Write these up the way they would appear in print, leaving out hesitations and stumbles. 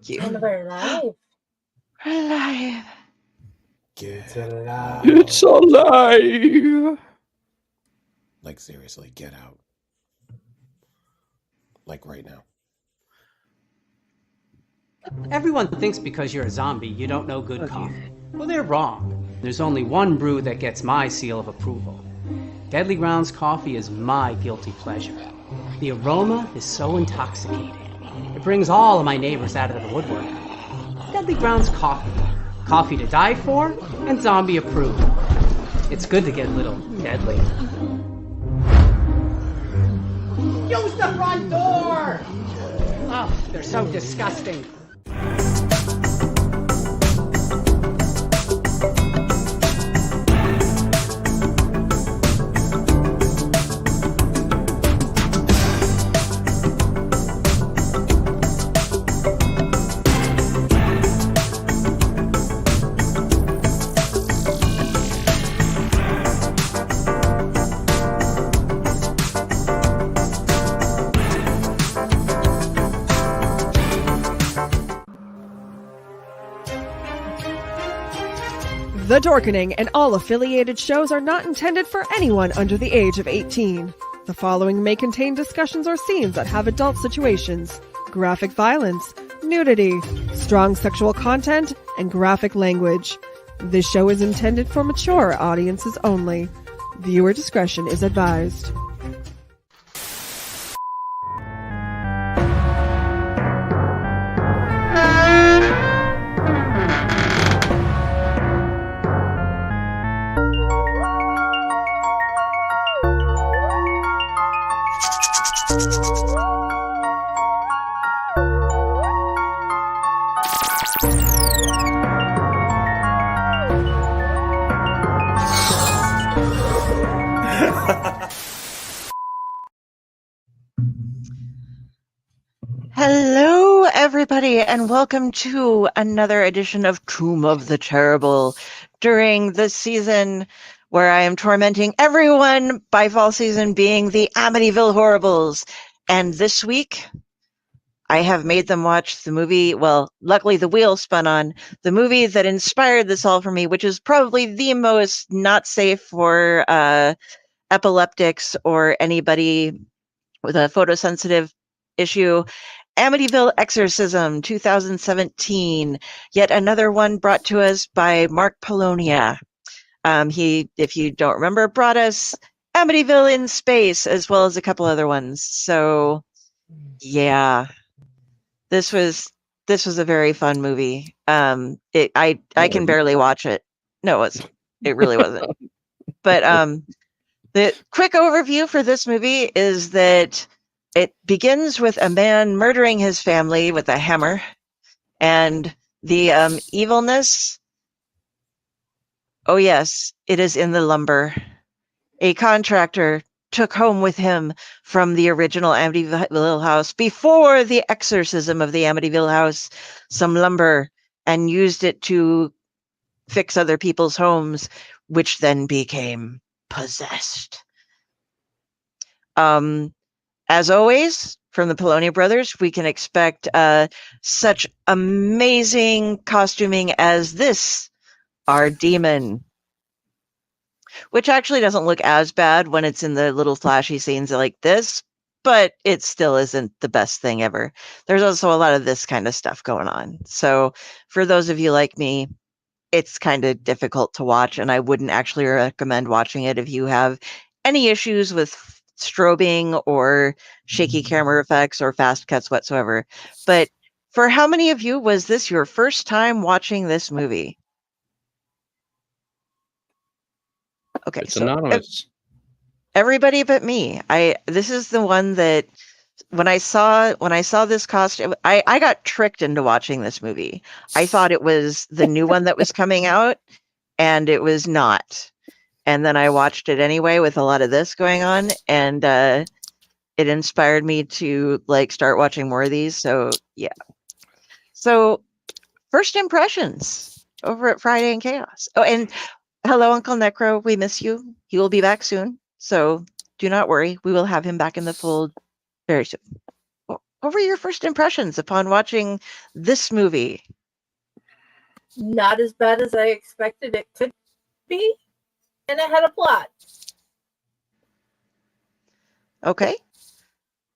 you. And we're live. We're live. Get alive. It's alive. Like, seriously, get out. Like, right now. Everyone thinks because you're a zombie, you don't know good coffee. Well, they're wrong. There's only one brew that gets my seal of approval. Deadly Grounds coffee is my guilty pleasure. The aroma is so intoxicating. It brings all of my neighbors out of the woodwork. Deadly Grounds coffee. Coffee to die for and zombie approved. It's good to get a little deadly. Use the front door! Oh, they're so disgusting. The Dorkening and all affiliated shows are not intended for anyone under the age of 18. The following may contain discussions or scenes that have adult situations, graphic violence, nudity, strong sexual content, and graphic language. This show is intended for mature audiences only. Viewer discretion is advised. Hello, everybody, and welcome to another edition of Tomb of the Terrible during the season where I am tormenting everyone by fall season being the Amityville Horribles. And this week, I have made them watch the movie, well, luckily the wheel spun on, the movie that inspired this all for me, which is probably the most not safe for epileptics or anybody with a photosensitive issue. Amityville Exorcism 2017, yet another one brought to us by Mark Polonia. He, if you don't remember, brought us Amityville In Space, as well as a couple other ones. So, yeah, this was a very fun movie. I can barely watch it. No, it really wasn't. But the quick overview for this movie is that it begins with a man murdering his family with a hammer, and the evilness, oh yes, it is in the lumber. A contractor took home with him from the original Amityville house before the exorcism of the Amityville house some lumber and used it to fix other people's homes, which then became possessed. As always, from the Polonia brothers, we can expect such amazing costuming as this, our demon, which actually doesn't look as bad when it's in the little flashy scenes like this, but it still isn't the best thing ever. There's also a lot of this kind of stuff going on. So for those of you like me, it's kind of difficult to watch, and I wouldn't actually recommend watching it if you have any issues with strobing or shaky camera effects or fast cuts whatsoever. But for how many of you was this your first time watching this movie? Okay, It's so anonymous. everybody but me. This is the one that when I saw this costume, I got tricked into watching this movie. I thought it was the new one that was coming out, and it was not. And then I watched it anyway with a lot of this going on, and it inspired me to start watching more of these. So yeah. So first impressions over at Friday in Chaos. Oh, and hello, UncleNecRo. We miss you. He will be back soon. So do not worry. We will have him back in the fold very soon. what were your first impressions upon watching this movie? Not as bad as I expected it could be, and it had a plot. Okay.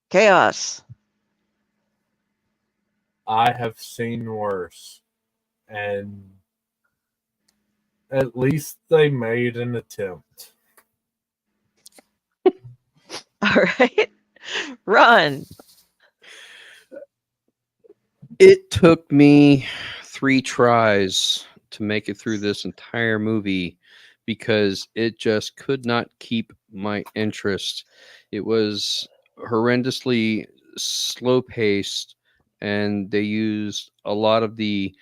Chaos. I have seen worse, and at least they made an attempt. All right. Ron. It took me 3 tries to make it through this entire movie because it just could not keep my interest. It was horrendously slow paced, and they used a lot of the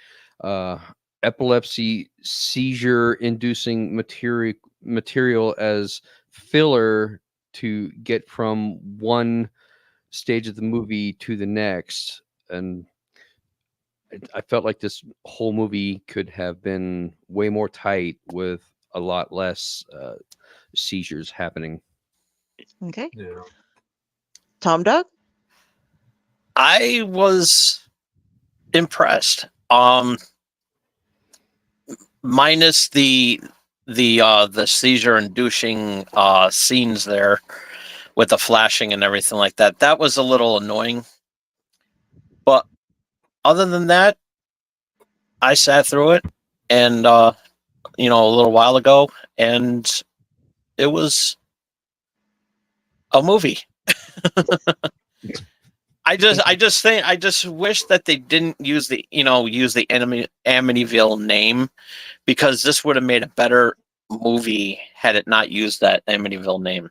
epilepsy seizure inducing material as filler to get from one stage of the movie to the next. And I felt like this whole movie could have been way more tight with a lot less seizures happening. Okay. Yeah. Tom Dog? I was impressed. Minus the seizure inducing scenes there with the flashing and everything like that. That was a little annoying. But other than that, I sat through it and a little while ago, and it was a movie. I just wish that they didn't use the Amityville name, because this would have made a better movie had it not used that Amityville name.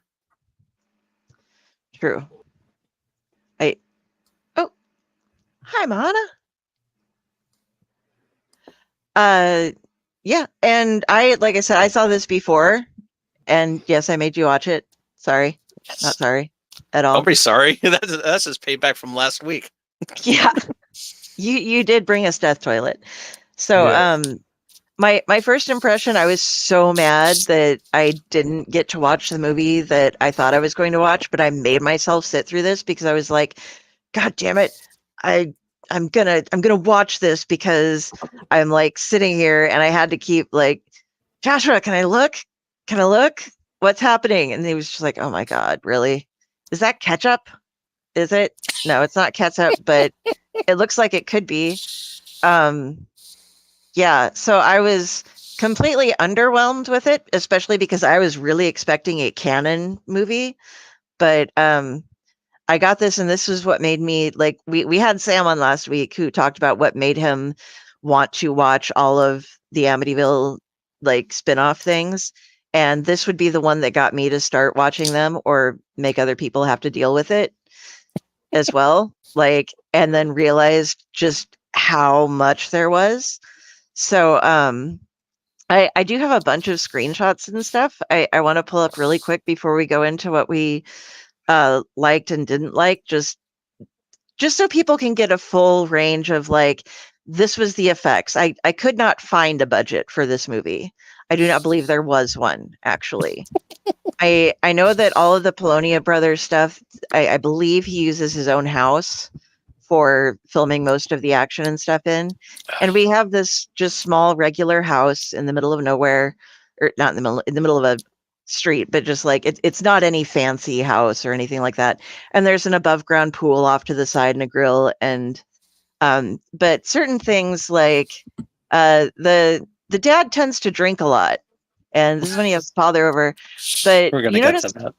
True. Hi, Mahana. Yeah, and like I said, I saw this before, and yes, I made you watch it. Sorry, not sorry at all. Don't be sorry. That's his payback from last week. Yeah, you did bring us Death Toilet. So, Yes. my first impression, I was so mad that I didn't get to watch the movie that I thought I was going to watch, but I made myself sit through this because I was like, God damn it, I'm gonna watch this because I'm like sitting here and I had to keep like, Joshua, can I look? Can I look? What's happening? And he was just like, oh my God, really? Is that ketchup? Is it? No, it's not ketchup, but it looks like it could be. Yeah, so I was completely underwhelmed with it, especially because I was really expecting a canon movie. But I got this, and this is what made me like. We had Sam on last week who talked about what made him want to watch all of the Amityville like spin-off things, and this would be the one that got me to start watching them or make other people have to deal with it as well. Like, and then realized just how much there was. So I do have a bunch of screenshots and stuff I want to pull up really quick before we go into what we liked and didn't like, just so people can get a full range of like, this was the effects. I could not find a budget for this movie. I do not believe there was one, actually. I know that all of the Polonia Brothers stuff, I believe he uses his own house for filming most of the action and stuff in. And we have this just small regular house in the middle of nowhere, or not in the middle of a street, but just like it's not any fancy house or anything like that. And there's an above ground pool off to the side and a grill. And but certain things like the dad tends to drink a lot. And this is when he has his father over. But We're gonna you get notice, to that.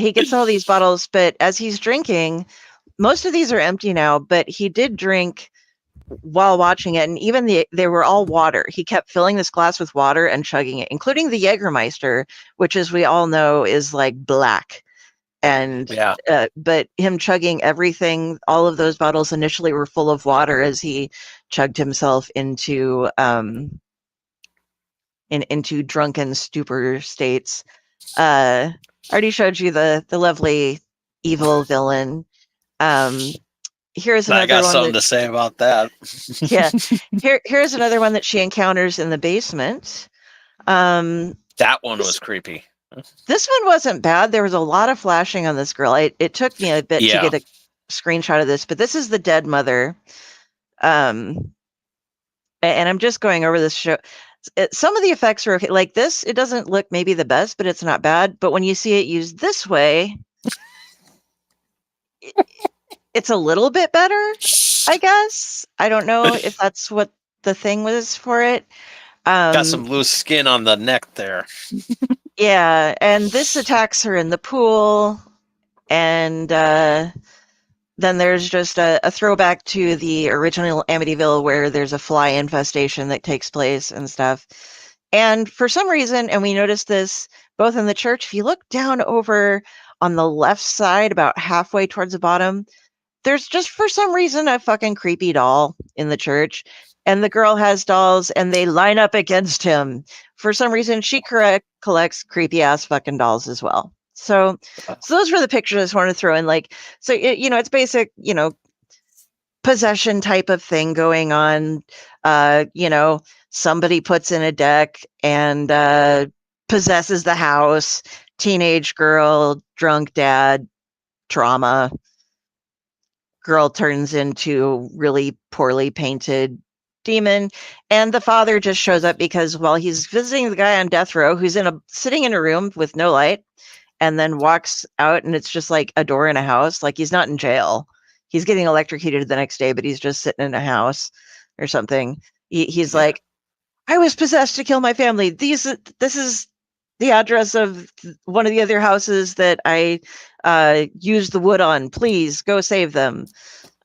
he gets all these bottles, but as he's drinking, most of these are empty now, but he did drink while watching it, and even they were all water. He kept filling this glass with water and chugging it, including the Jägermeister, which, as we all know, is like black. And Yeah. But him chugging everything, all of those bottles initially were full of water as he chugged himself into into drunken stupor states. I already showed you the lovely evil villain. Here's another I got one something to say about that. Yeah. Here's another one that she encounters in the basement. That one was creepy. This one wasn't bad. There was a lot of flashing on this girl. It took me a bit to Yeah. get screenshot of this, but this is the dead mother. And I'm just going over this show. Some of the effects are okay. Like this, it doesn't look maybe the best, but it's not bad. But when you see it used this way, it's a little bit better, I guess. I don't know if that's what the thing was for it. Got some loose skin on the neck there. Yeah, and this attacks her in the pool, and then there's just a throwback to the original Amityville where there's a fly infestation that takes place and stuff. And for some reason, and we noticed this both in the church, if you look down over on the left side, about halfway towards the bottom, there's just for some reason a fucking creepy doll in the church. And the girl has dolls and they line up against him. For some reason, she collects creepy ass fucking dolls as well. So those were the pictures I just wanted to throw in. Like, so, it's basic, possession type of thing going on. Somebody puts in a deck and possesses the house. Teenage girl, drunk dad, trauma. Girl turns into really poorly painted demon, and the father just shows up because while he's visiting the guy on death row who's sitting in a room with no light, and then walks out and it's just like a door in a house. Like he's not in jail. He's getting electrocuted the next day, but he's just sitting in a house or something. He's like, I was possessed to kill my family. This is the address of one of the other houses that I used the wood on. Please go save them.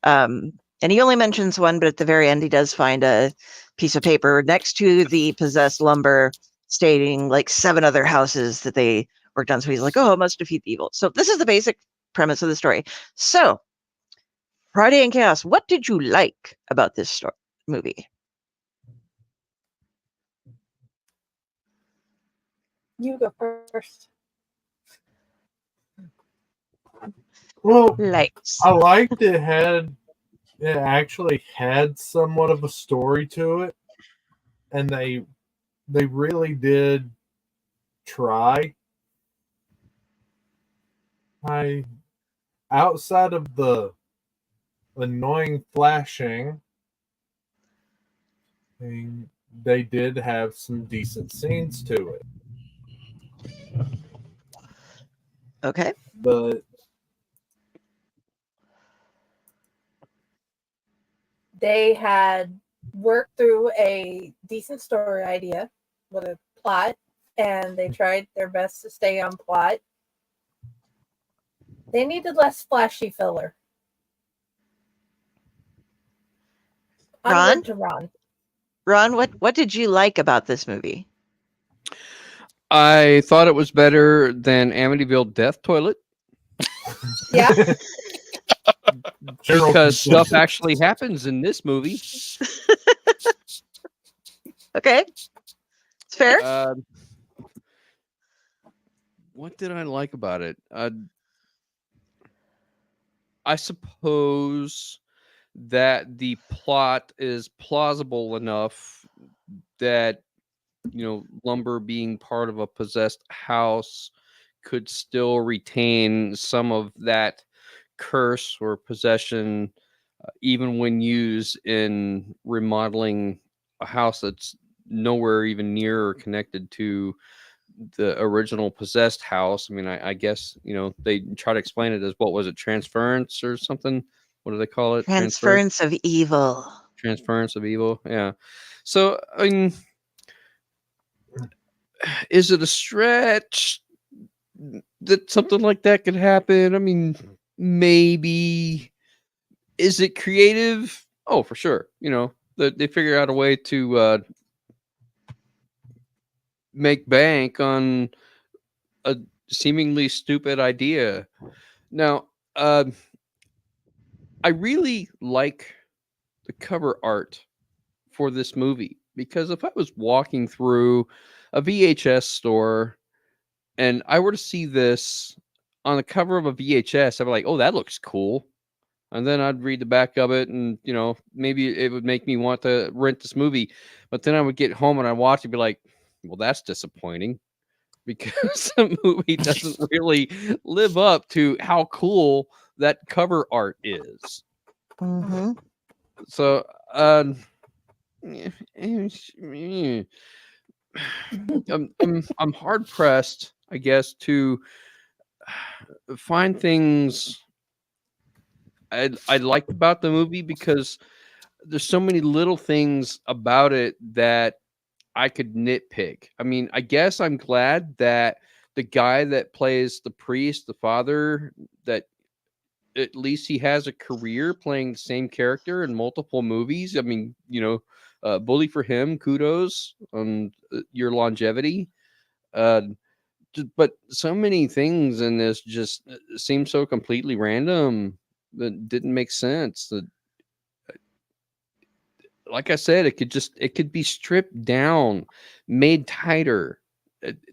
And he only mentions one, but at the very end, he does find a piece of paper next to the possessed lumber stating like 7 other houses that they worked on. So he's like, oh, it must defeat the evil. So this is the basic premise of the story. So Friday in Chaos, what did you like about this movie? You go first. Well, Likes. I liked it actually had somewhat of a story to it, and they really did try. Outside of the annoying flashing, they did have some decent scenes to it. Okay. But they had worked through a decent story idea with a plot, and they tried their best to stay on plot. They needed less flashy filler. Ron? To Ron. Ron, what did you like about this movie? I thought it was better than Amityville Death Toilet. Yeah. Because stuff actually happens in this movie. Okay. It's fair. What did I like about it? I suppose that the plot is plausible enough that, lumber being part of a possessed house could still retain some of that curse or possession, even when used in remodeling a house that's nowhere even near or connected to the original possessed house. I mean, I guess, they try to explain it as, what was it, transference or something? What do they call it? Transference of evil. Transference of evil, yeah. So, I mean, is it a stretch that something like that could happen? I mean, maybe. Is it creative? Oh, for sure. They figure out a way to make bank on a seemingly stupid idea. Now, I really like the cover art for this movie, because if I was walking through a VHS store and I were to see this on the cover of a VHS, I'd be like, oh, that looks cool. And then I'd read the back of it and, maybe it would make me want to rent this movie. But then I would get home and I'd watch it and be like, well, that's disappointing, because the movie doesn't really live up to how cool that cover art is. Mm-hmm. So, I'm hard pressed, I guess, to find things I liked about the movie, because there's so many little things about it that I could nitpick. I mean, I guess I'm glad that the guy that plays the priest, the father, that at least he has a career playing the same character in multiple movies. I mean, bully for him. Kudos on your longevity. But so many things in this just seem so completely random that didn't make sense. That, like I said, it could be stripped down, made tighter.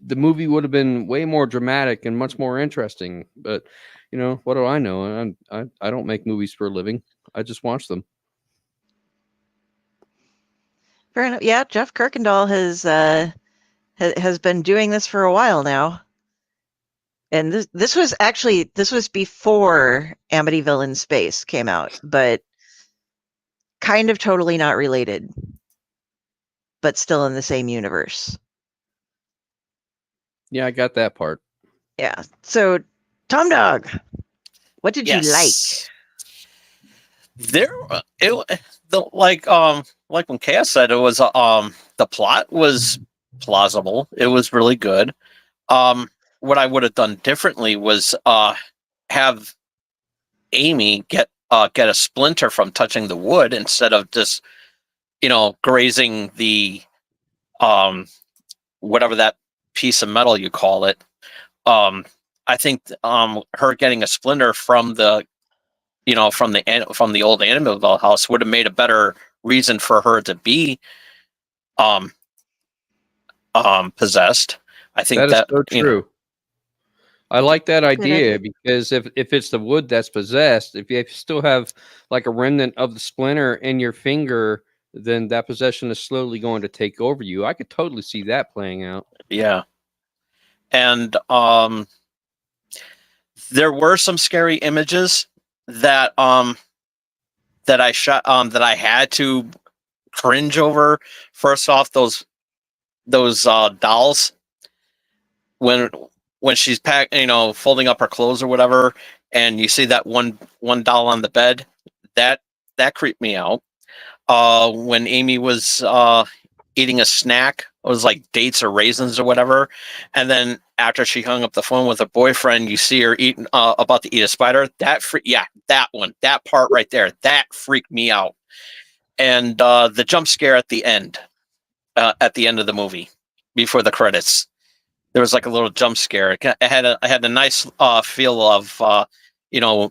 The movie would have been way more dramatic and much more interesting. But what do I know? I don't make movies for a living. I just watch them. Fair enough. Yeah, Jeff Kirkendall has been doing this for a while now. And this was before Amityville in Space came out, but kind of totally not related, but still in the same universe. Yeah, I got that part. Yeah. So, Tom Dog, what did you like? Like when Kaya said, it was the plot was plausible. It was really good. What I would have done differently was have Amy get a splinter from touching the wood instead of just grazing the whatever that piece of metal you call it. I think her getting a splinter from the from the old Amityville house would have made a better reason for her to be possessed. I think that is so true. I like that idea, idea, because if it's the wood that's possessed, if you still have like a remnant of the splinter in your finger, then that possession is slowly going to take over you. I could totally see that playing out. Yeah. And there were some scary images that that I shot that I had to cringe over. First off, those dolls when she's folding up her clothes or whatever, and you see that one doll on the bed, that creeped me out. When Amy was eating a snack, it was like dates or raisins or whatever, and then after she hung up the phone with her boyfriend, you see her eating about to eat a spider. That part right there, that freaked me out. And the jump scare at the end of the movie before the credits, there was like a little jump scare. I had a nice feel of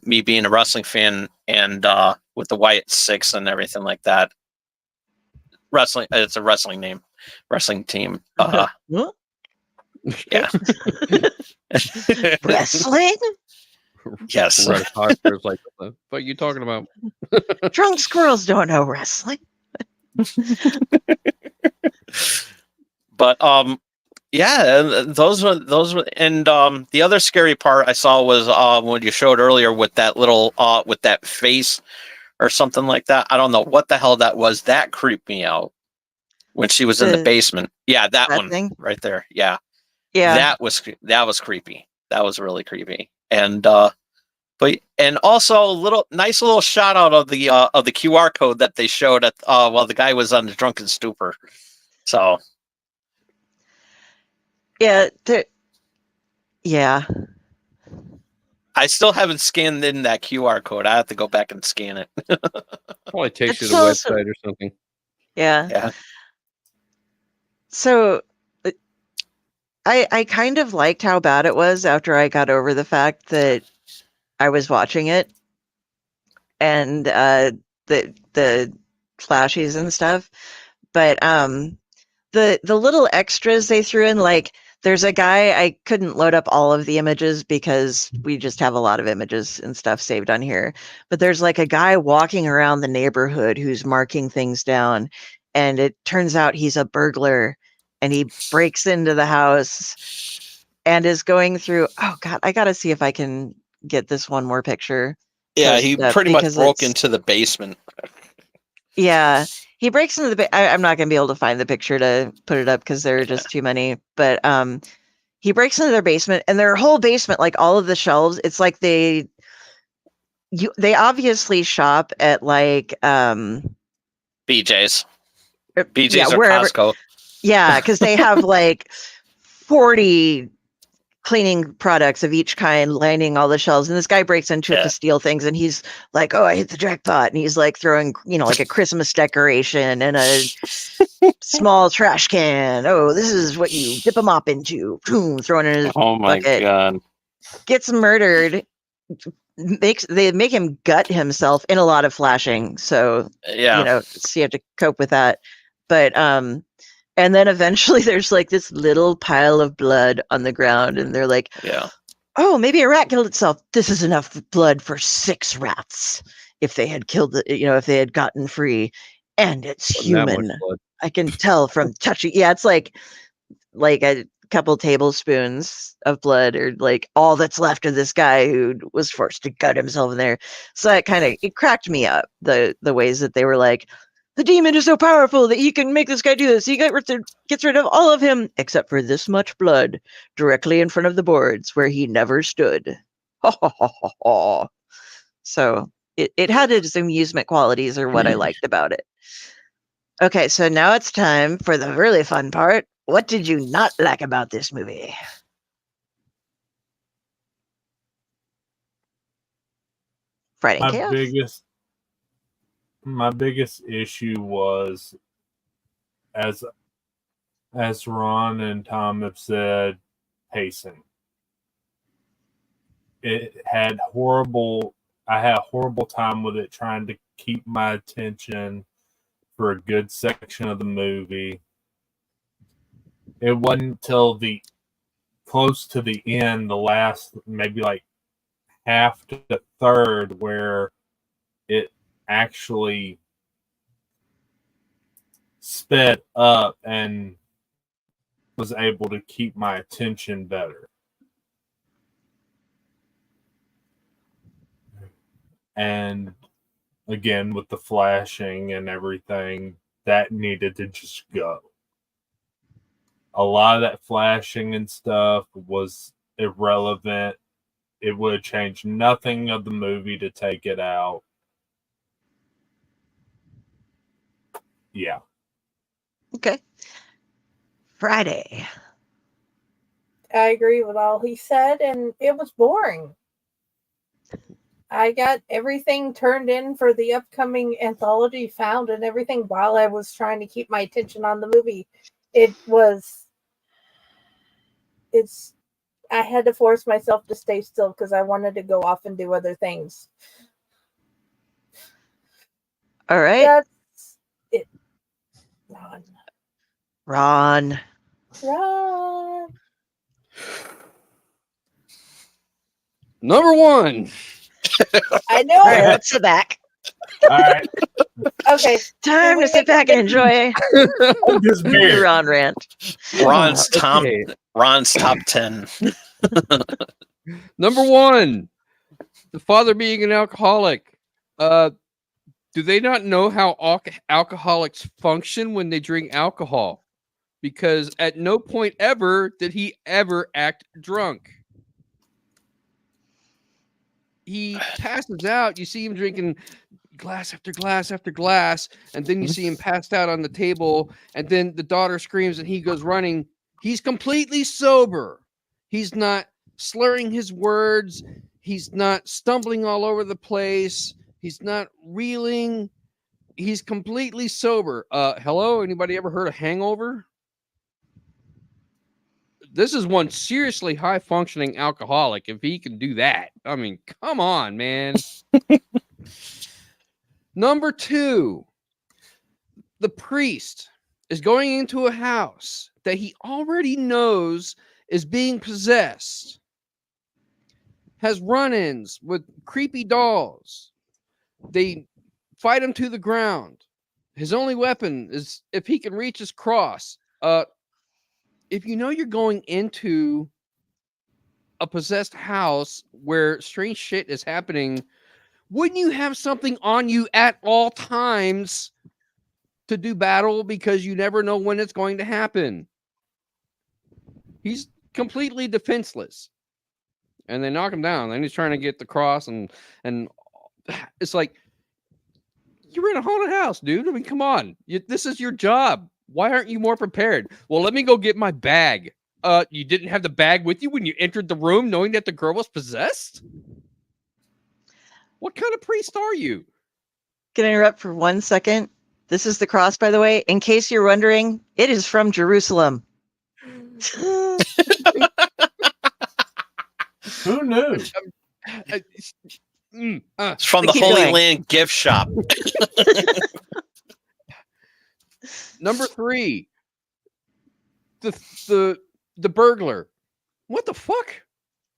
me being a wrestling fan, and with the Wyatt Six and everything like that. Wrestling, it's a wrestling team. Yeah. Wrestling? Yes. Like, what are you talking about? Drunk squirrels don't know wrestling. But yeah, those were, and the other scary part I saw was when you showed earlier with that little with that face or something like that. I don't know what the hell that was. That creeped me out when she was in the basement. Yeah, that one thing? right there. Yeah. Yeah. That was creepy. That was really creepy. And and also a nice little shout out of the QR code that they showed at while the guy was on the drunken stupor. So yeah, yeah. I still haven't scanned in that QR code. I have to go back and scan it. Probably takes you It's to the also- website or something. Yeah. Yeah. So I kind of liked how bad it was after I got over the fact that I was watching it, and the flashes and stuff. But the little extras they threw in, like there's a guy, I couldn't load up all of the images because we just have a lot of images and stuff saved on here. But there's like a guy walking around the neighborhood who's marking things down, and it turns out he's a burglar, and he breaks into the house and is going through, oh God, I got to see if I can get this one more picture. Yeah, he posted up pretty much because broke it's- into the basement. Yeah, he breaks into the. I'm not going to be able to find the picture to put it up because there are just too many. But he breaks into their basement, and their whole basement, like all of the shelves, it's like they obviously shop at like BJ's. yeah, BJ's or wherever. Costco. Yeah, because they have like 40 cleaning products of each kind lining all the shelves, and this guy breaks into it Yeah. to steal things, and he's like, "Oh, I hit the jackpot!" And he's like throwing, like a Christmas decoration and a small trash can. Oh, this is what you dip a mop into. Boom, throwing it in his Oh my bucket. god. Gets murdered. They make him gut himself in a lot of flashing, so Yeah. so you have to cope with that. But and then eventually there's like this little pile of blood on the ground, and they're like, Yeah. "Oh, maybe a rat killed itself. This is enough blood for 6 rats if they had killed it, if they had gotten free. And it's Wasn't that much human. blood. I can tell from touching." Yeah, it's like a couple tablespoons of blood, or like all that's left of this guy who was forced to gut himself in there. So that it cracked me up, the ways that they were like, the demon is so powerful that he can make this guy do this. He gets rid of all of him except for this much blood directly in front of the boards where he never stood. So it had its amusement qualities, or what I liked about it. Okay, so now it's time for the really fun part. What did you not like about this movie? Friday Chaos? My biggest issue was, as Ron and Tom have said, pacing. I had a horrible time with it, trying to keep my attention for a good section of the movie. It wasn't until close to the end, the last maybe like half to the third, where it actually sped up and was able to keep my attention better. And again, with the flashing and everything, that needed to just go. A lot of that flashing and stuff was irrelevant. It would have changed nothing of the movie to take it out. Yeah. Okay. Friday. I agree with all he said, and it was boring. I got everything turned in for the upcoming anthology found and everything while I was trying to keep my attention on the movie. I had to force myself to stay still because I wanted to go off and do other things. All right. That's it. Ron. Number 1. I know. All right, let's sit back. All right. Okay. Time to sit back and enjoy Just the Ron rant. Ron's Okay. top 10. Number 1, the father being an alcoholic. Do they not know how alcoholics function when they drink alcohol? Because at no point ever did he ever act drunk. He passes out. You see him drinking glass after glass after glass, and then you see him passed out on the table, and then the daughter screams and he goes running. He's completely sober. He's not slurring his words. He's not stumbling all over the place. He's not reeling. He's completely sober. Hello? Anybody ever heard of hangover? This is one seriously high-functioning alcoholic if he can do that. I mean, come on, man. Number 2, the priest is going into a house that he already knows is being possessed, has run-ins with creepy dolls. They fight him to the ground. His only weapon is if he can reach his cross. If you know you're going into a possessed house where strange shit is happening, wouldn't you have something on you at all times to do battle, because you never know when it's going to happen? He's completely defenseless. And they knock him down. Then he's trying to get the cross, and it's like, you're in a haunted house, dude. I mean, come on. This is your job. Why aren't you more prepared? Well, let me go get my bag. You didn't have the bag with you when you entered the room, knowing that the girl was possessed? What kind of priest are you? Can I interrupt for 1 second? This is the cross, by the way. In case you're wondering, it is from Jerusalem. Who knew? It's from the keep Holy going. Land gift shop. Number 3, the burglar. What the fuck?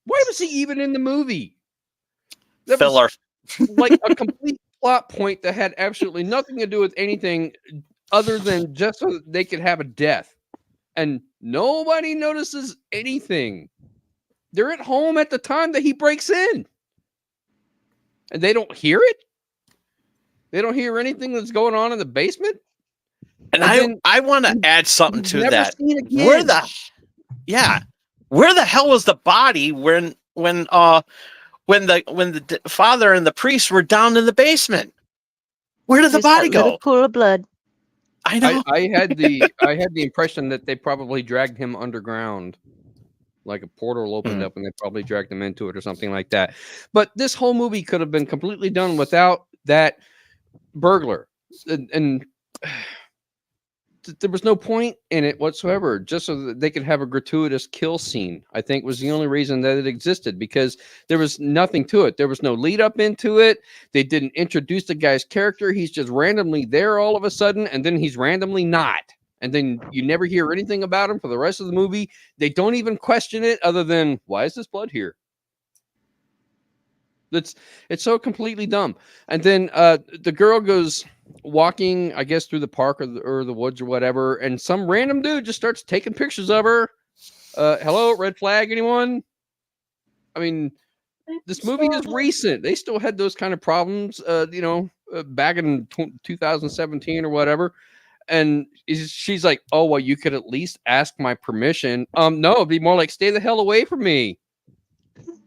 Why was he even in the movie? That Filler. was like a complete plot point that had absolutely nothing to do with anything other than just so that they could have a death. And nobody notices anything. They're at home at the time that he breaks in. And they don't hear it? They don't hear anything that's going on in the basement? And I want to add something to never that. seen again. Where the hell was the body when the father and the priest were down in the basement? Where did the body go? Little pool of blood. I know. I had the impression that they probably dragged him underground. Like a portal opened up and they probably dragged him into it or something like that. But this whole movie could have been completely done without that burglar. And there was no point in it whatsoever, just so that they could have a gratuitous kill scene, I think was the only reason that it existed, because there was nothing to it. There was no lead up into it. They didn't introduce the guy's character. He's just randomly there all of a sudden, and then he's randomly not. And then you never hear anything about him for the rest of the movie. They don't even question it other than, why is this blood here? It's so completely dumb. And then the girl goes walking, I guess, through the park or the woods or whatever, and some random dude just starts taking pictures of her. Hello, red flag, anyone? I mean, this movie is recent. They still had those kind of problems, back in 2017 or whatever. And she's like, oh, well, you could at least ask my permission. No, it'd be more like, stay the hell away from me.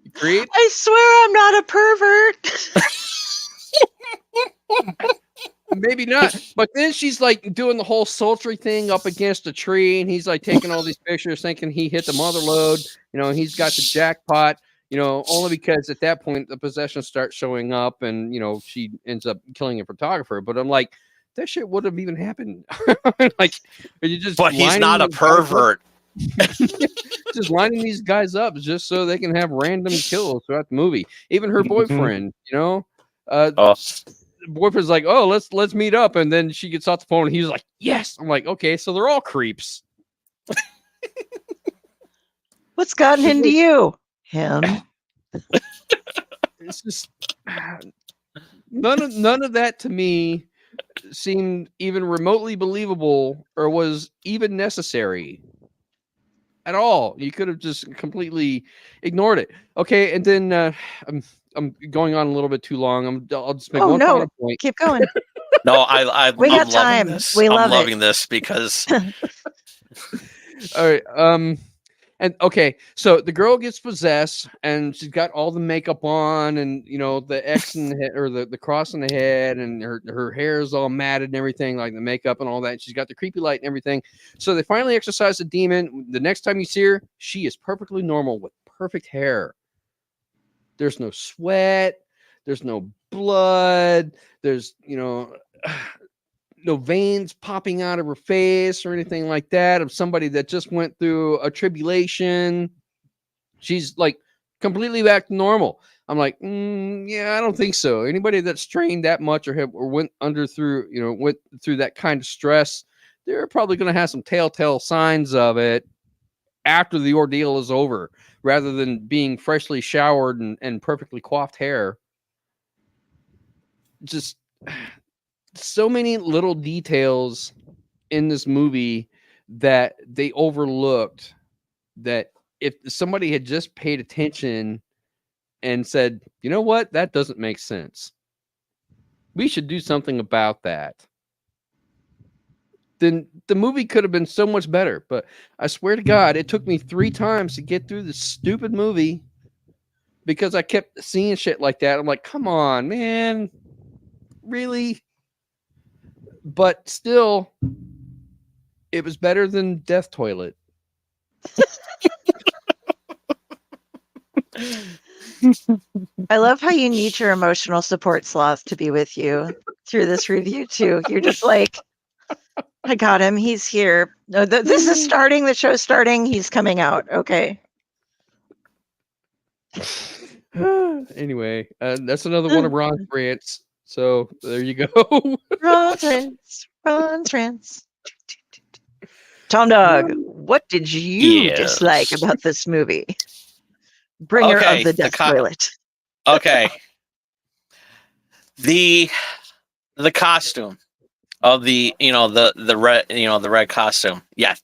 Agreed? I swear I'm not a pervert. Maybe not. But then she's like doing the whole sultry thing up against a tree, and he's like taking all these pictures thinking he hit the mother load. He's got the jackpot, only because at that point the possessions start showing up, and she ends up killing a photographer. But I'm like, that shit would have even happened. Like, are you just? But he's not a pervert. Just lining these guys up just so they can have random kills throughout the movie. Even her boyfriend, boyfriend's like, oh, let's meet up, and then she gets off the phone and he's like, yes. I'm like, okay, so they're all creeps. What's gotten into you? Him. It's just none of that to me seemed even remotely believable or was even necessary at all. You could have just completely ignored it. Okay, and then I'm going on a little bit too long. I'll just make one final point. Keep going. No, we got time. We love I'm loving this because. All right. And okay, so the girl gets possessed, and she's got all the makeup on, and the X in the head, or the cross in the head, and her hair is all matted and everything, like the makeup and all that. She's got the creepy light and everything. So they finally exorcise the demon. The next time you see her, she is perfectly normal with perfect hair. There's no sweat. There's no blood. There's no veins popping out of her face or anything like that of somebody that just went through a tribulation. She's like completely back to normal. I'm like, yeah, I don't think so. Anybody that's trained that much or went through that kind of stress, they're probably going to have some telltale signs of it after the ordeal is over, rather than being freshly showered and perfectly coiffed hair. Just so many little details in this movie that they overlooked that if somebody had just paid attention and said, you know what, that doesn't make sense. We should do something about that. Then the movie could have been so much better. But I swear to God, it took me 3 times to get through this stupid movie because I kept seeing shit like that. I'm like, come on, man. Really? But still, it was better than Death Toilet. I love how you need your emotional support sloth to be with you through this review too. You're just like, I got him. He's here. No, this is starting. The show's starting. He's coming out. Okay. Anyway, that's another one of Ron's rants. So there you go. Ron's rants. Tom Dog, what did you dislike about this movie? Bringer of the Death Toilet. Okay. The costume of the red costume. Yeah,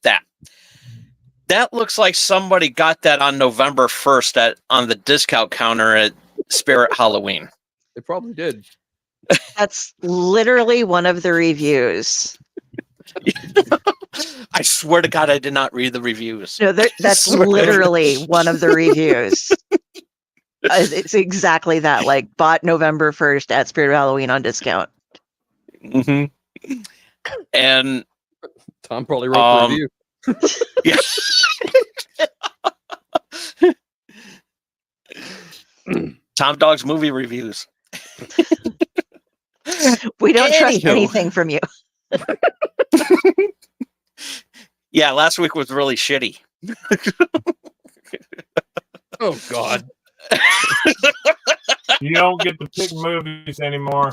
that looks like somebody got that on November 1st on the discount counter at Spirit Halloween. They probably did. That's literally one of the reviews. I swear to God, I did not read the reviews. No, that's literally one of the reviews. It's exactly that. Like, bought November 1st at Spirit Halloween on discount. Mm-hmm. And Tom probably wrote the review. Yeah. Tom Dog's movie reviews. We don't trust anything from you. Yeah, last week was really shitty. Oh God. You don't get to pick movies anymore.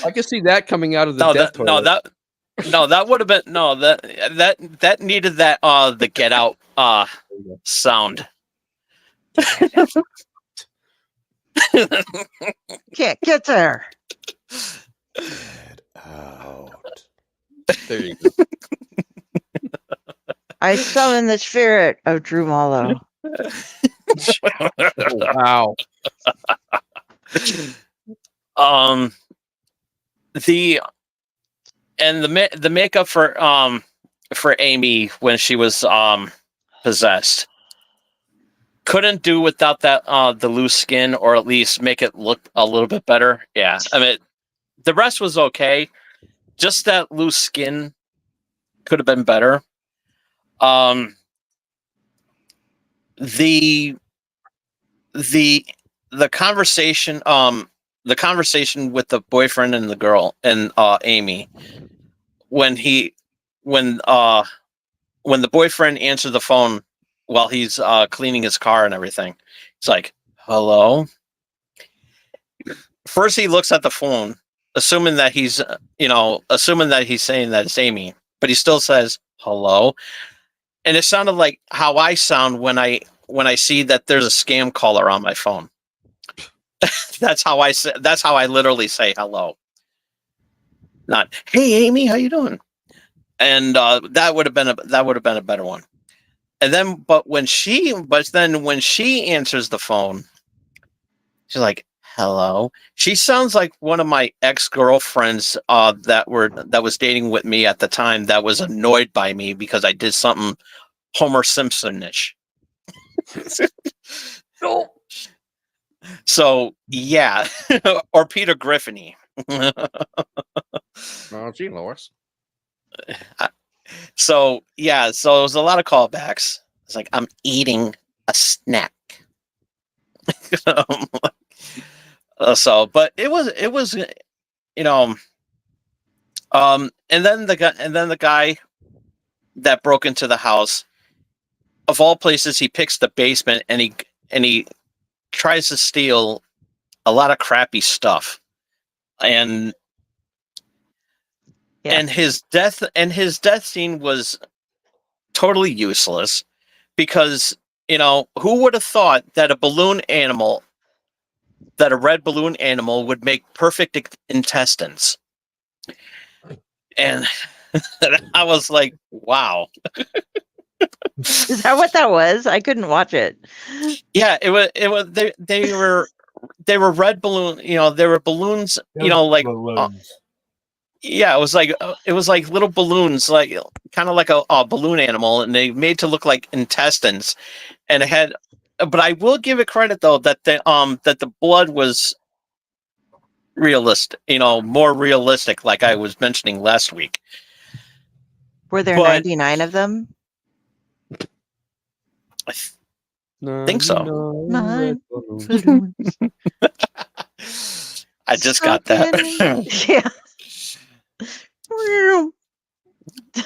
I can see that coming out of the Death Toilet. That would have been that needed that the Get Out sound. Can't get there. Get out. There you go. I summon the spirit of Drew Mallow. Wow. The makeup for Amy when she was possessed couldn't do without that the loose skin, or at least make it look a little bit better. Yeah, I mean, the rest was okay. Just that loose skin could have been better. The conversation with the boyfriend and the girl and Amy, when the boyfriend answered the phone while he's cleaning his car and everything, it's like, hello. First he looks at the phone, assuming that he's saying that it's Amy, but he still says hello. And it sounded like how I sound when I see that there's a scam caller on my phone. That's how I literally say hello. Not, hey Amy, how you doing? And that would have been a better one. And then but when she answers the phone, she's like, hello. She sounds like one of my ex-girlfriends that was dating with me at the time, that was annoyed by me because I did something Homer Simpson-ish. No. So yeah, or Peter Griffin-y. Oh, gee, Lois. So yeah, so it was a lot of callbacks. It's like, I'm eating a snack. But it was, and then the guy that broke into the house, of all places, he picks the basement and he tries to steal a lot of crappy stuff, and his death scene was totally useless, because who would have thought that a red balloon animal would make perfect intestines? And I was like, wow. Is that what that was? I couldn't watch it. Yeah, it was they were red balloon, they were balloons, like balloons. yeah, it was like little balloons, like kind of like a balloon animal, and they made to look like intestines, and it had. But I will give it credit though that the blood was realistic, more realistic, like I was mentioning last week. Were there But 99 of them? I think so. Nine. I just got that. Yeah.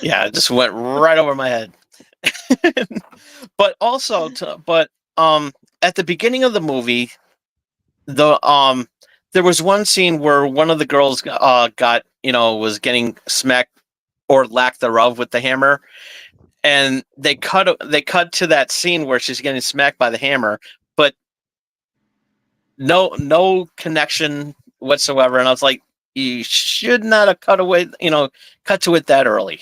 Yeah, it just went right over my head. But also, at the beginning of the movie, there was one scene where one of the girls was getting smacked or lack thereof with the hammer, and they cut to that scene where she's getting smacked by the hammer, but no connection whatsoever. And I was like, you should not have cut to it that early.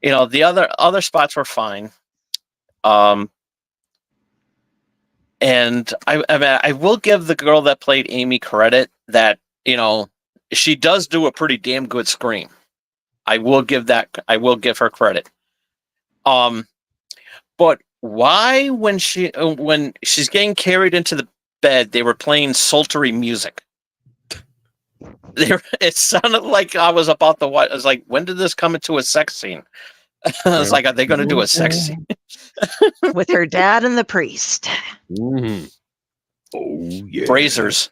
The other spots were fine. And I will give the girl that played Amy credit that, she does do a pretty damn good scream. I will give her credit. But why when she's getting carried into the bed, they were playing sultry music? It sounded like I was about to watch. I was like, when did this come into a sex scene? I was like, are they going to do a sex scene? With her dad and the priest. Mm-hmm. Oh, yeah. Brazers.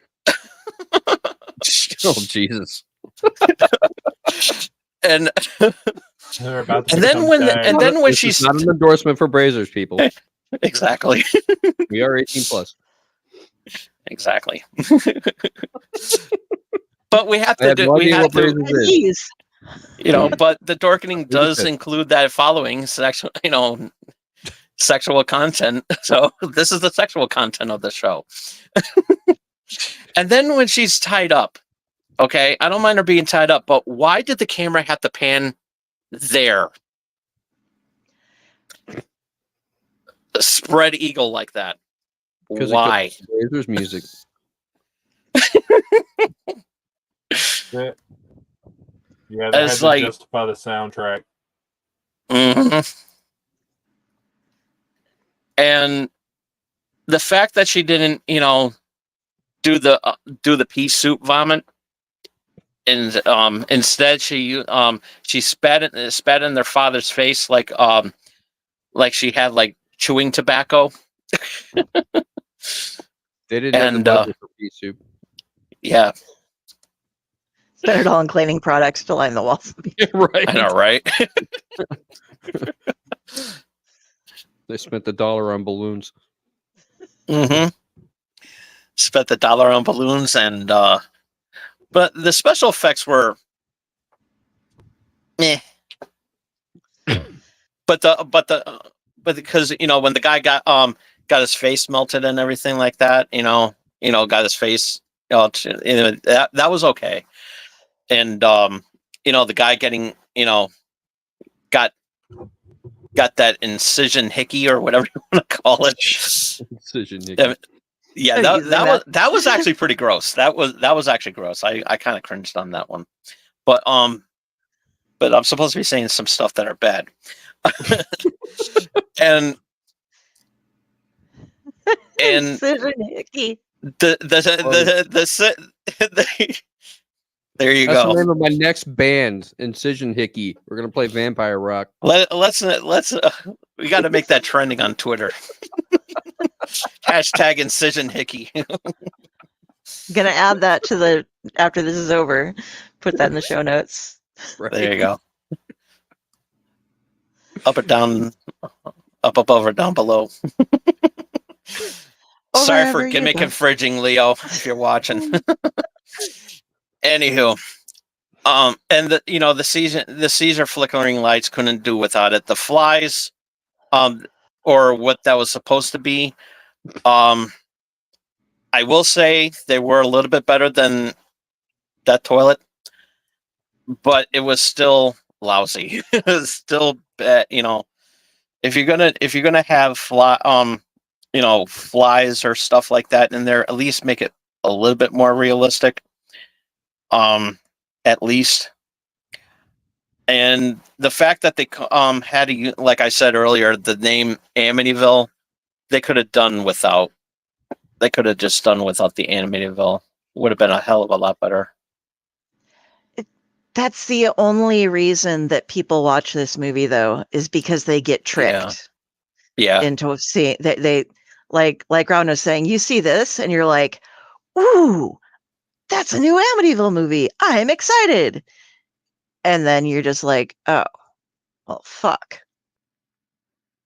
Oh, Jesus. And They're about to and then become when This she's is not an endorsement for Brazers, people. exactly. We are 18 plus. Exactly. But we have I to have do. no We idea have what to. Brazers is. Jeez. But the dorkening does Okay. include that following sexual, sexual content. So this is the sexual content of the show. And then when she's tied up, okay, I don't mind her being tied up, but why did the camera have to pan there? Spread eagle like that. Why? Brazers music. Yeah, they had It's to like- justify the soundtrack. Mhm. And the fact that she didn't, do the pea soup vomit, and instead she spat in their father's face like she had like chewing tobacco. They didn't have the And, budget for pea soup. Yeah, Spent it all on cleaning products to line the walls. Right. I know, right? They spent the $1 on balloons. Mm-hmm. Spent the $1 on balloons, and but the special effects were meh. But because when the guy got his face melted and everything like that, got his face, that was okay. And the guy getting got that incision hickey or whatever you want to call it. Incision hickey. Yeah, that was actually pretty gross. That was actually gross. I kind of cringed on that one. But I'm supposed to be saying some stuff that are bad. and Incision hickey. the there you That's go. the name of my next band, Incision Hickey. We're gonna play vampire rock. Let's we got to make that trending on Twitter. Hashtag Incision Hickey. Gonna add that to after this is over. Put that in the show notes. Right. There you go. Up or down, up above or down below. Sorry for wherever you gimmick go. and fridging, Leo, if you're watching. Anywho, and the Caesar flickering lights couldn't do without it. The flies, or what that was supposed to be, I will say they were a little bit better than that toilet, but it was still lousy. It was still you know, if you're gonna have flies or stuff like that in there, at least make it a little bit more realistic. At least. And the fact that they had to, like I said earlier, the name Amityville, they could have done without. They could have just done without the Amityville. Would have been a hell of a lot better. That's the only reason that people watch this movie, though, is because they get tricked Yeah. into seeing that they like Ron was saying, you see this and you're like, ooh, that's a new Amityville movie. I'm excited. And then you're just like, oh, well, fuck.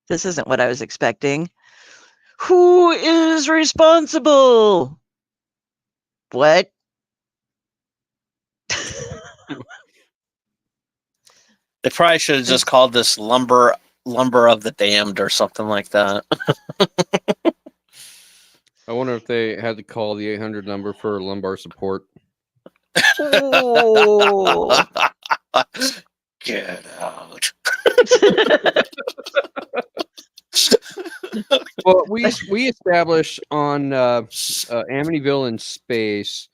This isn't what I was expecting. Who is responsible? What? They probably should have just called this lumber of the damned or something like that. I wonder if they had to call the 800 number for lumbar support. Oh. Get out. Well, we established on Amityville in Space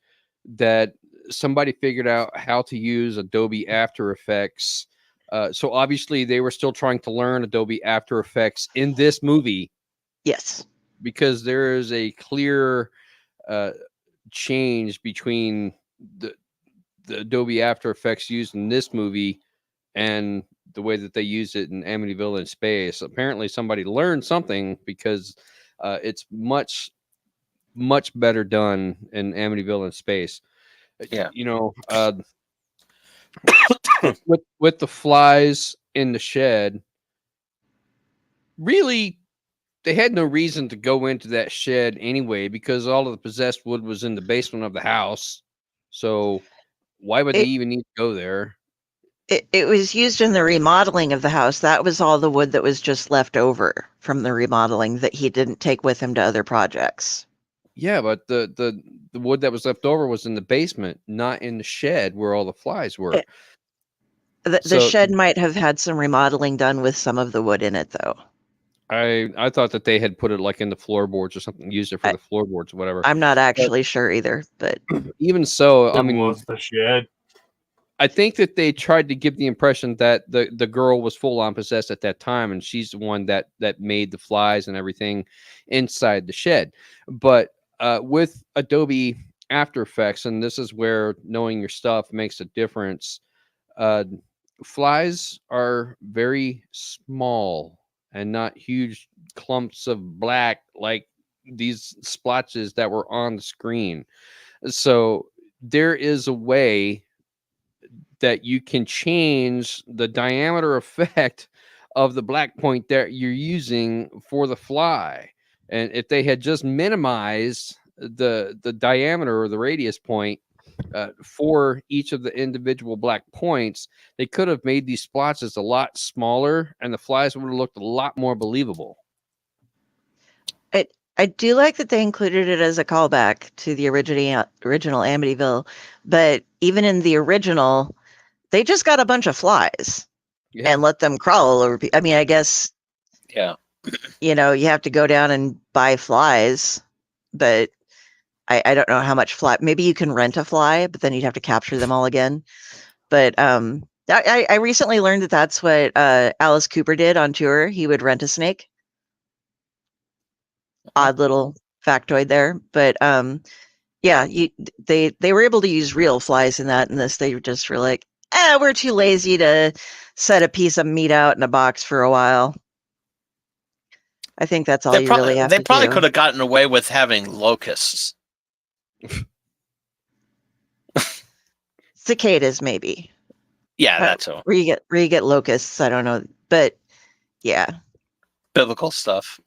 that somebody figured out how to use Adobe After Effects. So obviously they were still trying to learn Adobe After Effects in this movie. Yes. Because there is a clear change between the Adobe After Effects used in this movie and the way that they use it in Amityville in Space. Apparently somebody learned something, because it's much better done in Amityville in Space. Yeah. You know, with the flies in the shed, really they had no reason to go into that shed anyway, because all of the possessed wood was in the basement of the house. So why would they even need to go there? It was used in the remodeling of the house. That was all the wood that was just left over from the remodeling that he didn't take with him to other projects. Yeah, but the wood that was left over was in the basement, not in the shed where all the flies were. The shed might have had some remodeling done with some of the wood in it, though. I thought that they had put it like in the floorboards or something, used it for the floorboards or whatever. I'm not actually sure either, but even so, I mean, was the shed. I think that they tried to give the impression that the girl was full on possessed at that time, and she's the one that made the flies and everything inside the shed. But with Adobe After Effects, and this is where knowing your stuff makes a difference, flies are very small and not huge clumps of black like these splotches that were on the screen. So there is a way that you can change the diameter effect of the black point that you're using for the fly. And if they had just minimized the diameter or the radius point for each of the individual black points, they could have made these splotches a lot smaller, and the flies would have looked a lot more believable. I do like that they included it as a callback to the original Amityville, but even in the original, they just got a bunch of flies and let them crawl all over. I mean, I guess, you have to go down and buy flies, but I don't know how much fly. Maybe you can rent a fly, but then you'd have to capture them all again. But I recently learned that that's what Alice Cooper did on tour. He would rent a snake. Odd little factoid there, but yeah, they were able to use real flies in that. And this, they just were like, we're too lazy to set a piece of meat out in a box for a while. I think that's all you really have to do. They probably could have gotten away with having locusts. Cicadas, maybe. Yeah, that's all. Where you get locusts, I don't know, but yeah, biblical stuff.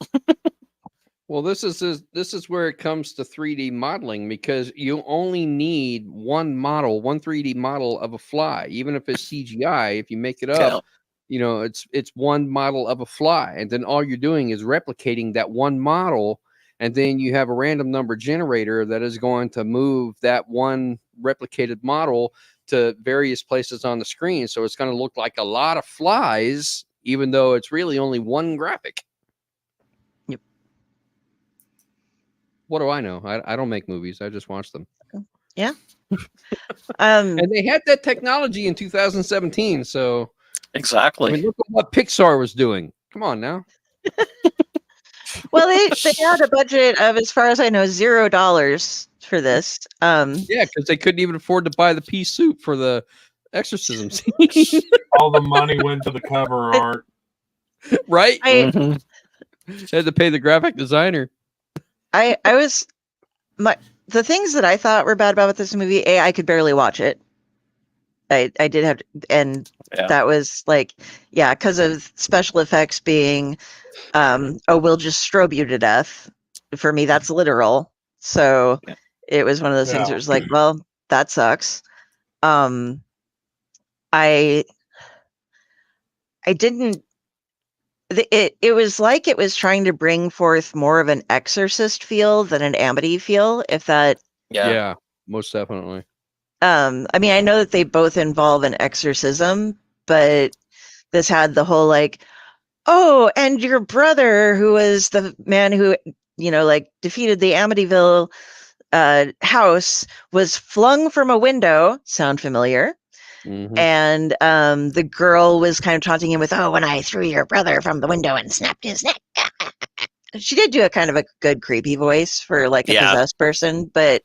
Well, this is where it comes to 3D modeling, because you only need one 3D model of a fly, even if it's CGI. If you make it up, it's one model of a fly, and then all you're doing is replicating that one model, and then you have a random number generator that is going to move that one replicated model to various places on the screen. So it's going to look like a lot of flies, even though it's really only one graphic. Yep. What do I know? I don't make movies. I just watch them. Yeah. And they had that technology in 2017. So Exactly. I mean, look at what Pixar was doing. Come on now. Well, they had a budget of, as far as I know, $0 for this. Yeah, because they couldn't even afford to buy the pea soup for the exorcism scene. All the money went to the cover art. Right? Mhm. Had to pay the graphic designer. The things that I thought were bad about this movie, I could barely watch it. I did have to, and Yeah. that was like, yeah, because of special effects being, we'll just strobe you to death. For me, that's literal. So Yeah. it was one of those things Yeah. that was like, well, that sucks. I didn't. It was like it was trying to bring forth more of an Exorcist feel than an Amity feel, if that. Yeah. Most definitely. I mean, I know that they both involve an exorcism, but this had the whole like, oh, and your brother, who was the man who, like defeated the Amityville house, was flung from a window. Sound familiar? Mhm. And the girl was kind of taunting him with, oh, when I threw your brother from the window and snapped his neck. She did do a kind of a good creepy voice for like a Yeah. possessed person, but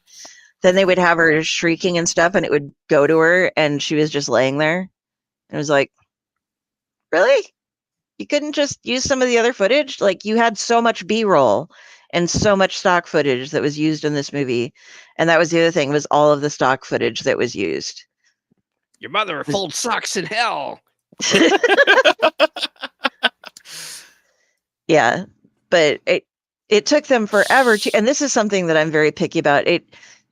then they would have her shrieking and stuff, and it would go to her, and she was just laying there. It was like, really? You couldn't just use some of the other footage? Like, you had so much B-roll and so much stock footage that was used in this movie. And that was the other thing, was all of the stock footage that was used. Your mother folds socks in hell. Yeah, but it took them forever to, and this is something that I'm very picky about.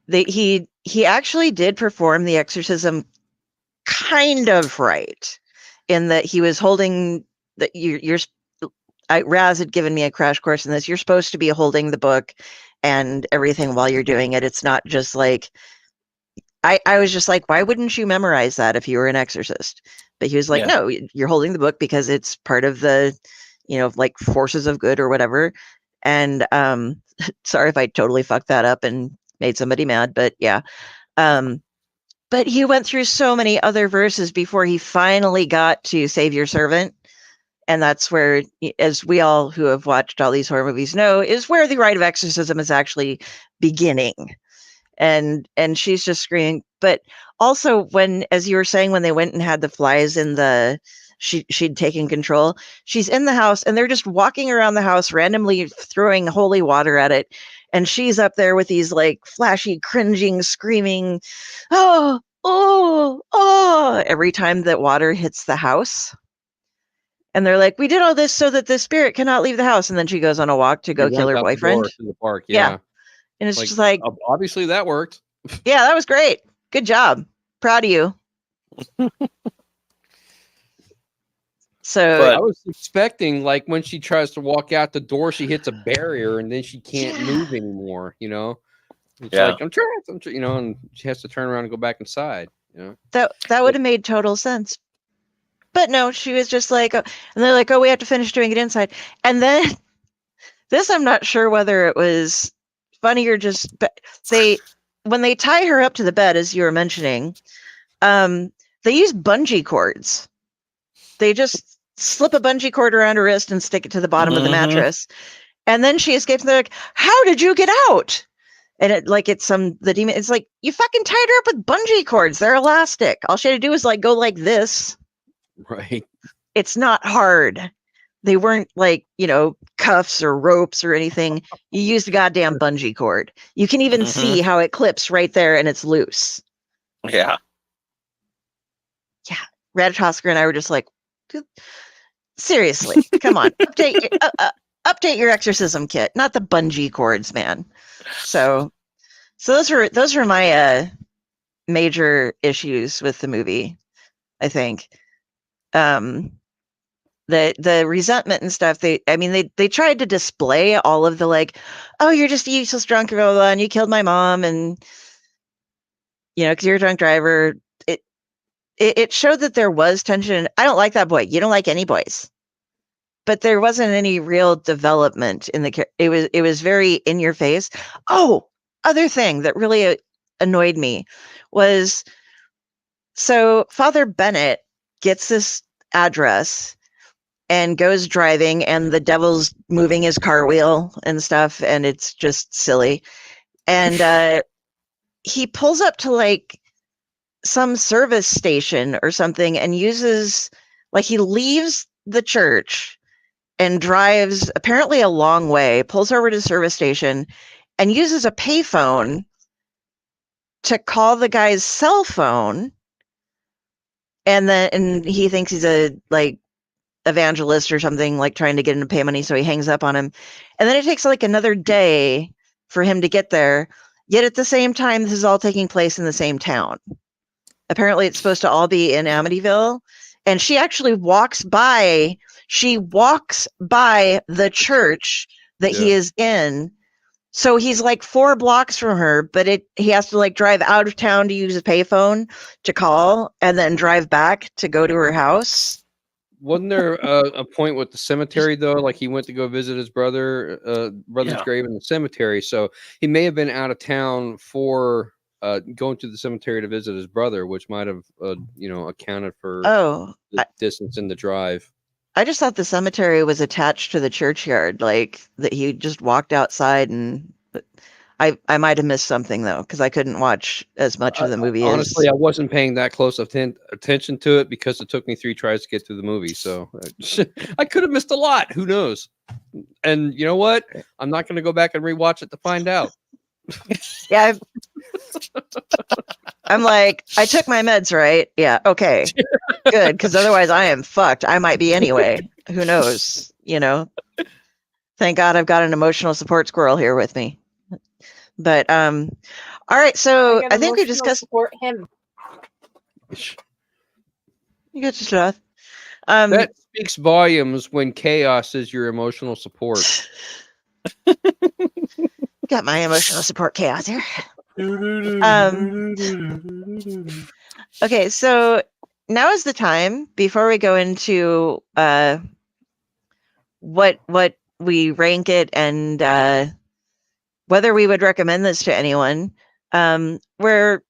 He actually did perform the exorcism kind of right, in that he was holding that Raz had given me a crash course in this. You're supposed to be holding the book and everything while you're doing it. It's not just like, I was just like, why wouldn't you memorize that if you were an exorcist? But he was like, Yeah. no, you're holding the book because it's part of the, like forces of good or whatever. And sorry if I totally fucked that up and made somebody mad, but yeah. But he went through so many other verses before he finally got to Save Your Servant. And that's where, as we all who have watched all these horror movies know, is where the rite of exorcism is actually beginning. And she's just screaming. But also, when, as you were saying, when they went and had the flies in the, she'd taken control, she's in the house and they're just walking around the house randomly throwing holy water at it. And she's up there with these like flashy, cringing, screaming, oh, every time that water hits the house. And they're like, we did all this so that the spirit cannot leave the house. And then she goes on a walk to go kill her boyfriend. To the park. Yeah. And it's just like, obviously that worked. Yeah, that was great. Good job. Proud of you. So But- I was expecting, like, when she tries to walk out the door, she hits a barrier and then she can't move anymore. It's Yeah. like I'm trying, and she has to turn around and go back inside. that would have made total sense. But no, she was just like, and they're like, oh, we have to finish doing it inside. And then this, I'm not sure whether it was funny or just, but when they tie her up to the bed, as you were mentioning, they use bungee cords. They just slip a bungee cord around her wrist and stick it to the bottom of the mattress. And then she escapes and they're like, how did you get out? And the demon, it's like, you fucking tied her up with bungee cords. They're elastic. All she had to do was like go like this. Right. It's not hard. They weren't like, cuffs or ropes or anything. You used a goddamn bungee cord. You can even see how it clips right there and it's loose. Yeah. Yeah. Ratatosker and I were just like, seriously, come on, update your exorcism kit, not the bungee cords, man. So those were my major issues with the movie, I think. The resentment and stuff, they tried to display all of the like, oh, you're just a useless drunk, blah, blah, blah, and you killed my mom, and because you're a drunk driver. It showed that there was tension. I don't like that boy. You don't like any boys. but there wasn't any real development in the. It was very in your face. Oh, other thing that really annoyed me was, so Father Bennett gets this address and goes driving, and the devil's moving his car wheel and stuff, and it's just silly. And he pulls up to like some service station or something and uses, like, he leaves the church and drives apparently a long way, pulls over to the service station and uses a payphone to call the guy's cell phone. And he thinks he's a like evangelist or something, like trying to get him to pay money, so he hangs up on him. And then it takes like another day for him to get there. Yet at the same time, this is all taking place in the same town. Apparently it's supposed to all be in Amityville. And she actually walks by the church that he is in. So he's like 4 blocks from her, but he has to like drive out of town to use a payphone to call and then drive back to go to her house. Wasn't there a point with the cemetery though? Like he went to go visit his brother's grave in the cemetery. So he may have been out of town for going to the cemetery to visit his brother, which might have accounted for the distance in the drive. I just thought the cemetery was attached to the churchyard, like that he just walked outside, and I might have missed something though, because I couldn't watch as much of the movie. Honestly, I wasn't paying that close attention to it because it took me 3 tries to get through the movie. So I could have missed a lot. Who knows? And you know what? I'm not going to go back and rewatch it to find out. Yeah. I'm like, I took my meds, right? Yeah. Okay, good. Because otherwise I am fucked. I might be anyway. Who knows? Thank God I've got an emotional support squirrel here with me. But all right. So I think we discussed support him. You got your stuff. That speaks volumes when chaos is your emotional support. Got my emotional support chaos here. Okay, so now is the time, before we go into what we rank it and whether we would recommend this to anyone, where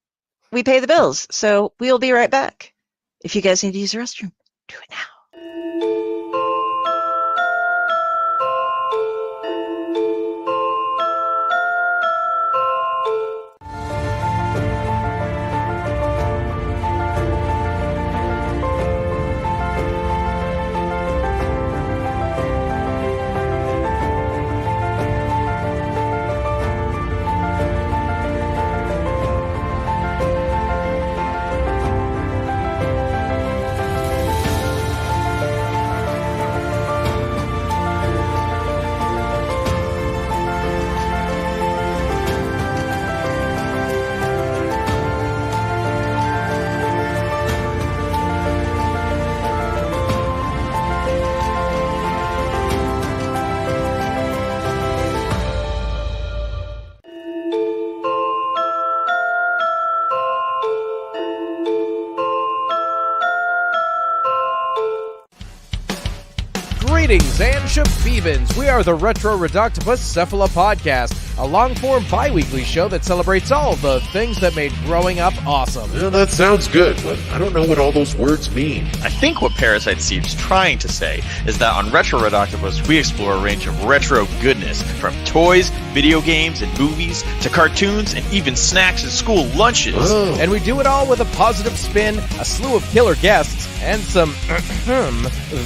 we pay the bills. So we'll be right back. If you guys need to use the restroom, do it now. Greetings and shabebans. We are the Retro Reductopus Cephala Podcast, a long-form bi-weekly show that celebrates all the things that made growing up awesome. Yeah, that sounds good, but I don't know what all those words mean. I think what Parasite Steve's trying to say is that on Retro Reductopus, we explore a range of retro goodness, from toys, video games, and movies, to cartoons, and even snacks and school lunches. Oh. And we do it all with a positive spin, a slew of killer guests, and some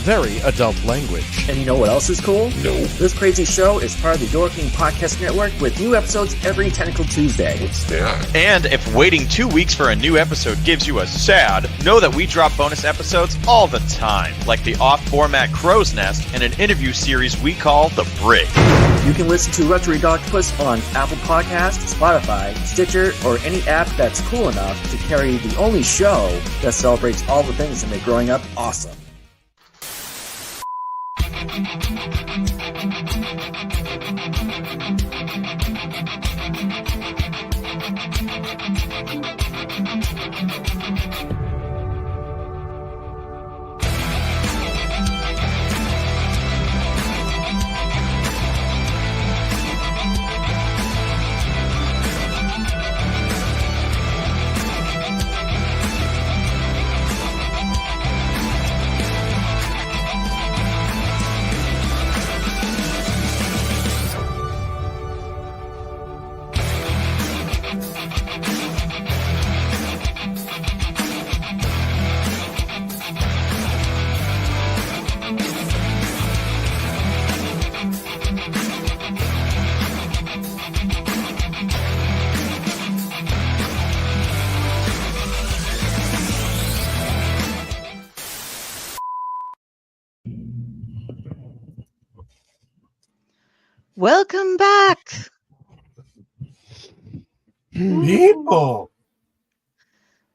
very adult language. And you know what else is cool? No. This crazy show is part of the Your King Podcast Network with new episodes every Tentacle Tuesday. What's that? And if waiting 2 weeks for a new episode gives you a sad, know that we drop bonus episodes all the time, like the off-format Crow's Nest and an interview series we call The Brig. You can listen to Retro Reductopus on Apple Podcasts, Spotify, Stitcher, or any app that's cool enough to carry the only show that celebrates all the things that make growing up awesome. Welcome back. People.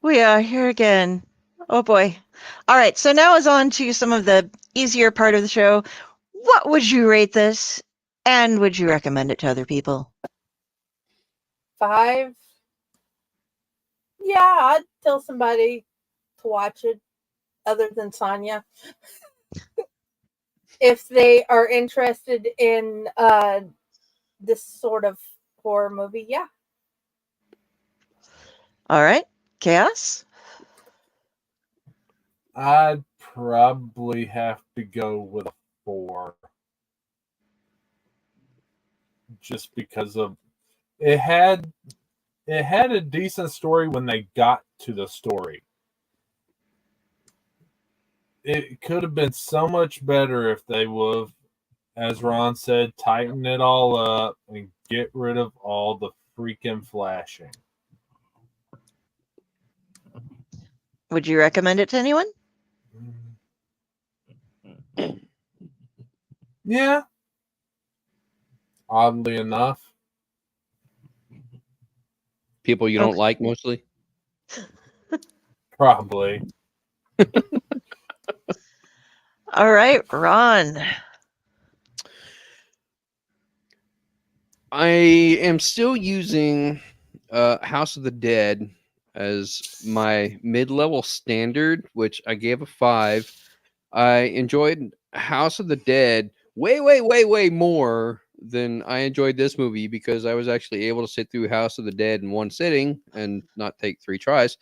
We are here again. Oh boy. All right, so now is on to some of the easier part of the show. What would you rate this, and would you recommend it to other people? 5. Yeah, I'd tell somebody to watch it other than Sonia. If they are interested in this sort of horror movie, yeah. All right, Chaos? I'd probably have to go with a 4. Just because of it had a decent story when they got to the story. It could have been so much better if they would have, as Ron said, tighten it all up and get rid of all the freaking flashing. Would you recommend it to anyone? Yeah. Oddly enough. People you don't like mostly? Probably. All right, Ron. I am still using House of the Dead as my mid-level standard, which I gave a 5. I enjoyed House of the Dead way more than I enjoyed this movie because I was actually able to sit through House of the Dead in one sitting and not take 3 tries.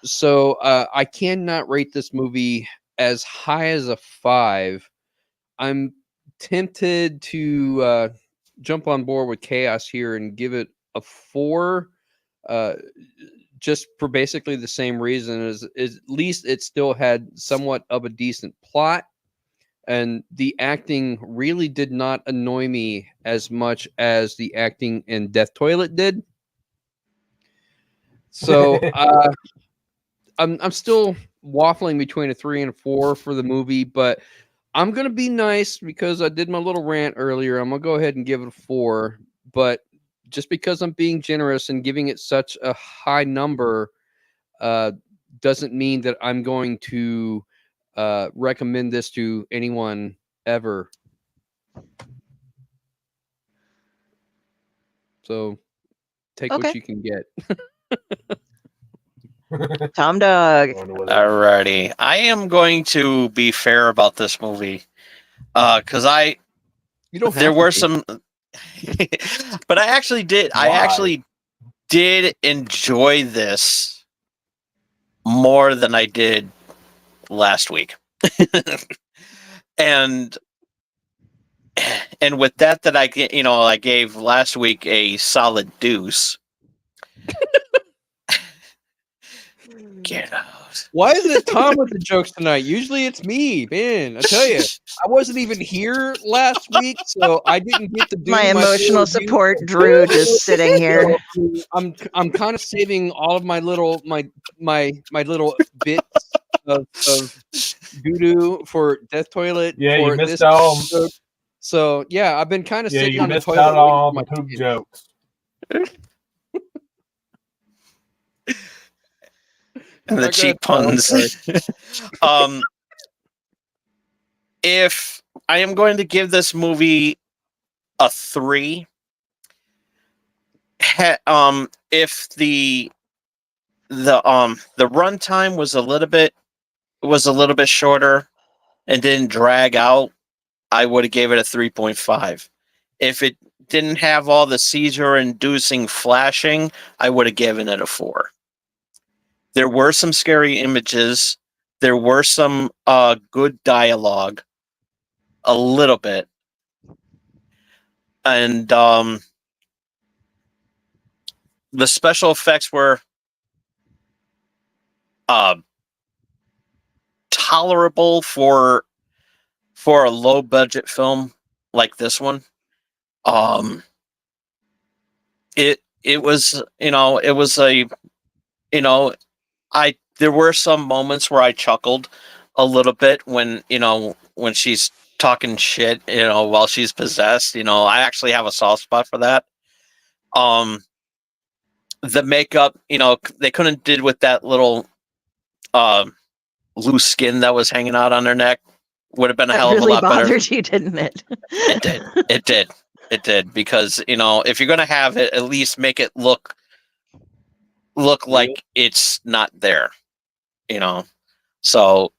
So I cannot rate this movie as high as a 5. I'm tempted to jump on board with Chaos here and give it a 4, just for basically the same reason as at least it still had somewhat of a decent plot, and the acting really did not annoy me as much as the acting in Death Toilet did. So I'm still waffling between a 3 and a 4 for the movie, but I'm going to be nice because I did my little rant earlier. I'm going to go ahead and give it a 4, but just because I'm being generous and giving it such a high number doesn't mean that I'm going to recommend this to anyone ever. So take what you can get. Tom Dog. Alrighty. I am going to be fair about this movie. Because there were some but I actually did enjoy this more than I did last week. and with that I gave last week a solid deuce. Get out. Why is it Tom with the jokes tonight? Usually it's me, man. I tell you, I wasn't even here last week, so I didn't get to do my emotional support. Drew just sitting here. I'm kind of saving all of my little my little bits of doo-doo for Death Toilet. Yeah, for you missed this all. episode. So yeah, I've been kind of sitting you on the missed toilet. out on all the poop jokes. And the cheap puns. If I am going to give this movie a 3, if the runtime was a little bit shorter and didn't drag out, I would have gave it a 3.5. If it didn't have all the seizure-inducing flashing, I would have given it a 4. There were some scary images. There were some good dialogue, a little bit. And the special effects were tolerable for a low-budget film like this one. It was, it was a, there were some moments where I chuckled a little bit when she's talking shit, while she's possessed. I actually have a soft spot for that. The makeup, they couldn't did with that little loose skin that was hanging out on her neck. Would have been a hell of a lot better. It really bothered you, didn't it? It did because if you're gonna have it, at least make it look like it's not there. So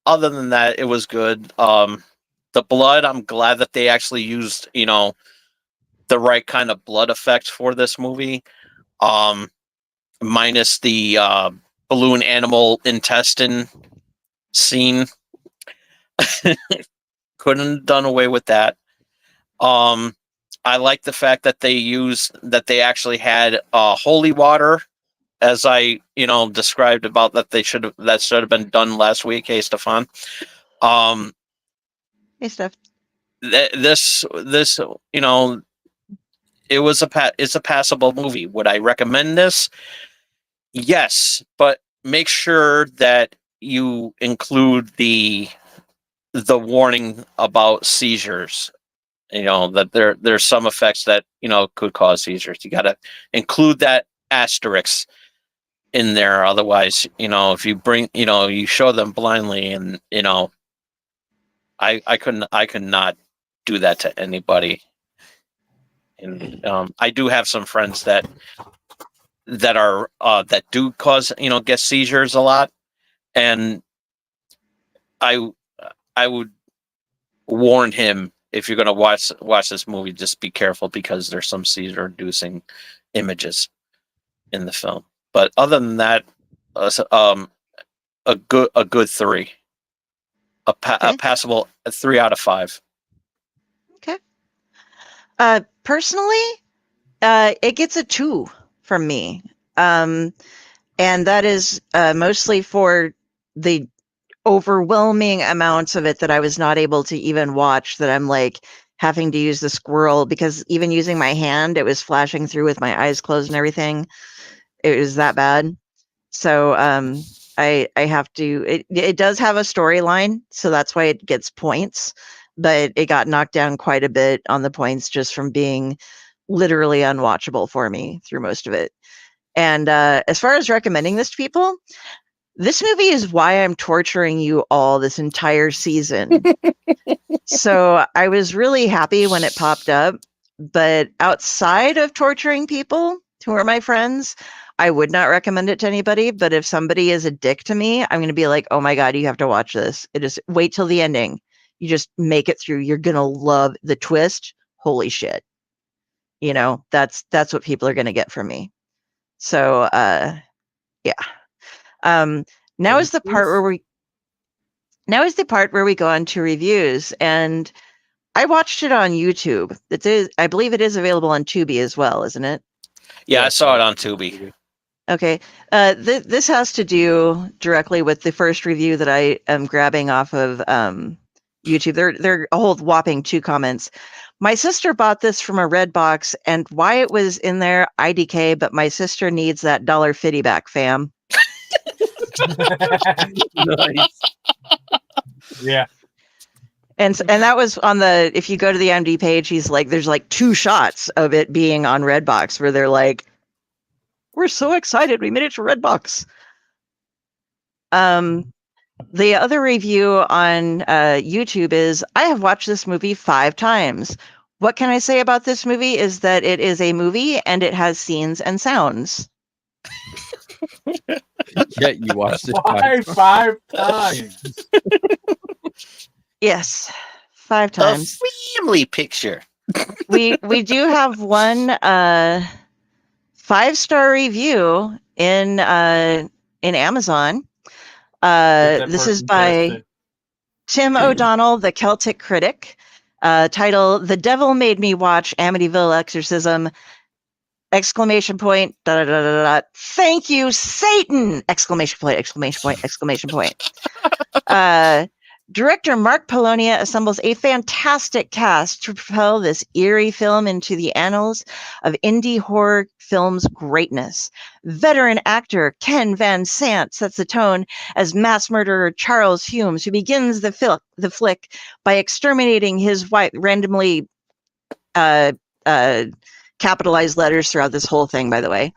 other than that, it was good. The blood, I'm glad that they actually used the right kind of blood effect for this movie, minus the balloon animal intestine scene. Couldn't have done away with that. I like the fact that they actually had holy water, as I described about that should have been done last week. Hey, Stefan. Hey, Steph. This it's a passable movie. Would I recommend this? Yes, but make sure that you include the warning about seizures. That there's some effects that could cause seizures. You got to include that asterisk in there. Otherwise, if you you show them blindly, and I could not do that to anybody. And I do have some friends that do cause get seizures a lot, and I would warn him, if you're going to watch this movie, just be careful, because there's some seizure-inducing images in the film. But other than that, a good 3, a passable 3 out of 5. Okay. Personally, it gets a 2 from me, and that is mostly for the overwhelming amounts of it that I was not able to even watch, that I'm like having to use the squirrel, because even using my hand, it was flashing through with my eyes closed and everything. It was that bad. So I have to, it does have a storyline, so that's why it gets points, but it got knocked down quite a bit on the points just from being literally unwatchable for me through most of it. And as far as recommending this to people, this movie is why I'm torturing you all this entire season. So I was really happy when it popped up, but outside of torturing people who are my friends, I would not recommend it to anybody. But if somebody is a dick to me, I'm going to be like, oh my God, you have to watch this. It is, wait till the ending. You just make it through. You're going to love the twist. Holy shit. That's what people are going to get from me. So, yeah. Now is the part where we go on to reviews, and I watched it on YouTube. I believe it is available on Tubi as well, isn't it? Yeah, I saw it on Tubi. Okay. This has to do directly with the first review that I am grabbing off of YouTube. There are a whole whopping 2 comments. My sister bought this from a Redbox, and why it was in there, IDK, but my sister needs that $1.50 back, fam. Nice. Yeah. And that was on the, if you go to the IMDb page, there's like 2 shots of it being on Redbox where they're like, we're so excited we made it to Redbox. The other review on YouTube is, I have watched this movie 5 times. What can I say about this movie is that it is a movie and it has scenes and sounds. Yeah, you watched it 5 times. Yes, 5 times. A family picture. We do have one 5-star review in Amazon. This is by Tim O'Donnell, the Celtic Critic. Title: The Devil Made Me Watch Amityville Exorcism! Exclamation point, da, da, da, da, da. Thank you, Satan! Exclamation point, exclamation point, exclamation point. Director Mark Polonia assembles a fantastic cast to propel this eerie film into the annals of indie horror film's greatness. Veteran actor Ken Van Sant sets the tone as mass murderer Charles Humes, who begins the flick by exterminating his wife, randomly capitalized letters throughout this whole thing, by the way.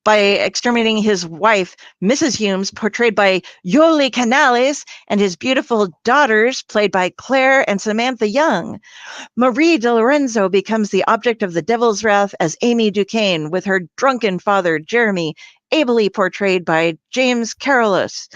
By exterminating his wife, Mrs. Humes, portrayed by Yoli Canales, and his beautiful daughters, played by Claire and Samantha Young. Marie De Lorenzo becomes the object of the devil's wrath as Amy Duquesne, with her drunken father, Jeremy, ably portrayed by James Carolus.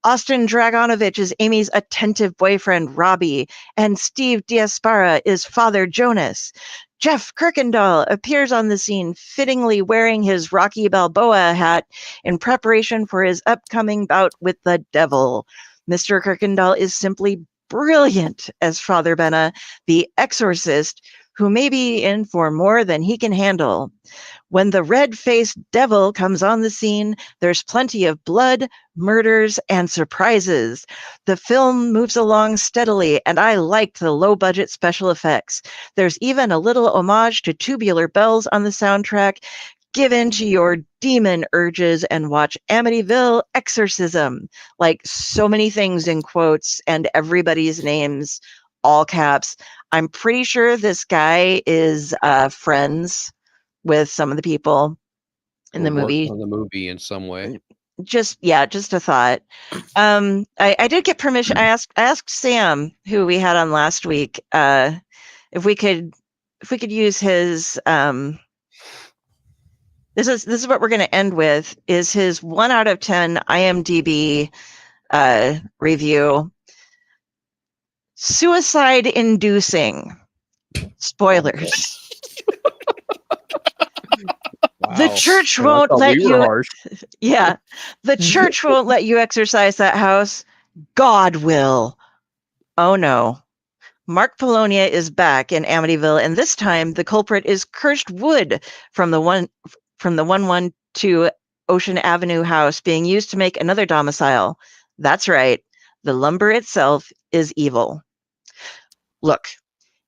Austin Dragonovich is Amy's attentive boyfriend, Robbie, and Steve Diaspara is Father Jonas. Jeff Kirkendall appears on the scene, fittingly wearing his Rocky Balboa hat in preparation for his upcoming bout with the devil. Mr. Kirkendall is simply brilliant as Father Benna, the exorcist, who may be in for more than he can handle. When the red-faced devil comes on the scene, there's plenty of blood, murders, and surprises. The film moves along steadily, and I liked the low-budget special effects. There's even a little homage to Tubular Bells on the soundtrack. Give in to your demon urges and watch Amityville Exorcism. Like so many things in quotes and everybody's names, all caps. I'm pretty sure this guy is friends with some of the people in the movie. On the movie in some way. Just a thought. I did get permission. I asked Sam, who we had on last week, if we could use his. This is what we're going to end with. Is his 1 out of 10 IMDb review. Suicide-inducing. Spoilers. Wow. The church won't let you. Yeah, the church won't let you exorcise that house. God will. Oh no. Mark Polonia is back in Amityville, and this time the culprit is cursed wood from the 112 Ocean Avenue house being used to make another domicile. That's right. The lumber itself is evil. Look,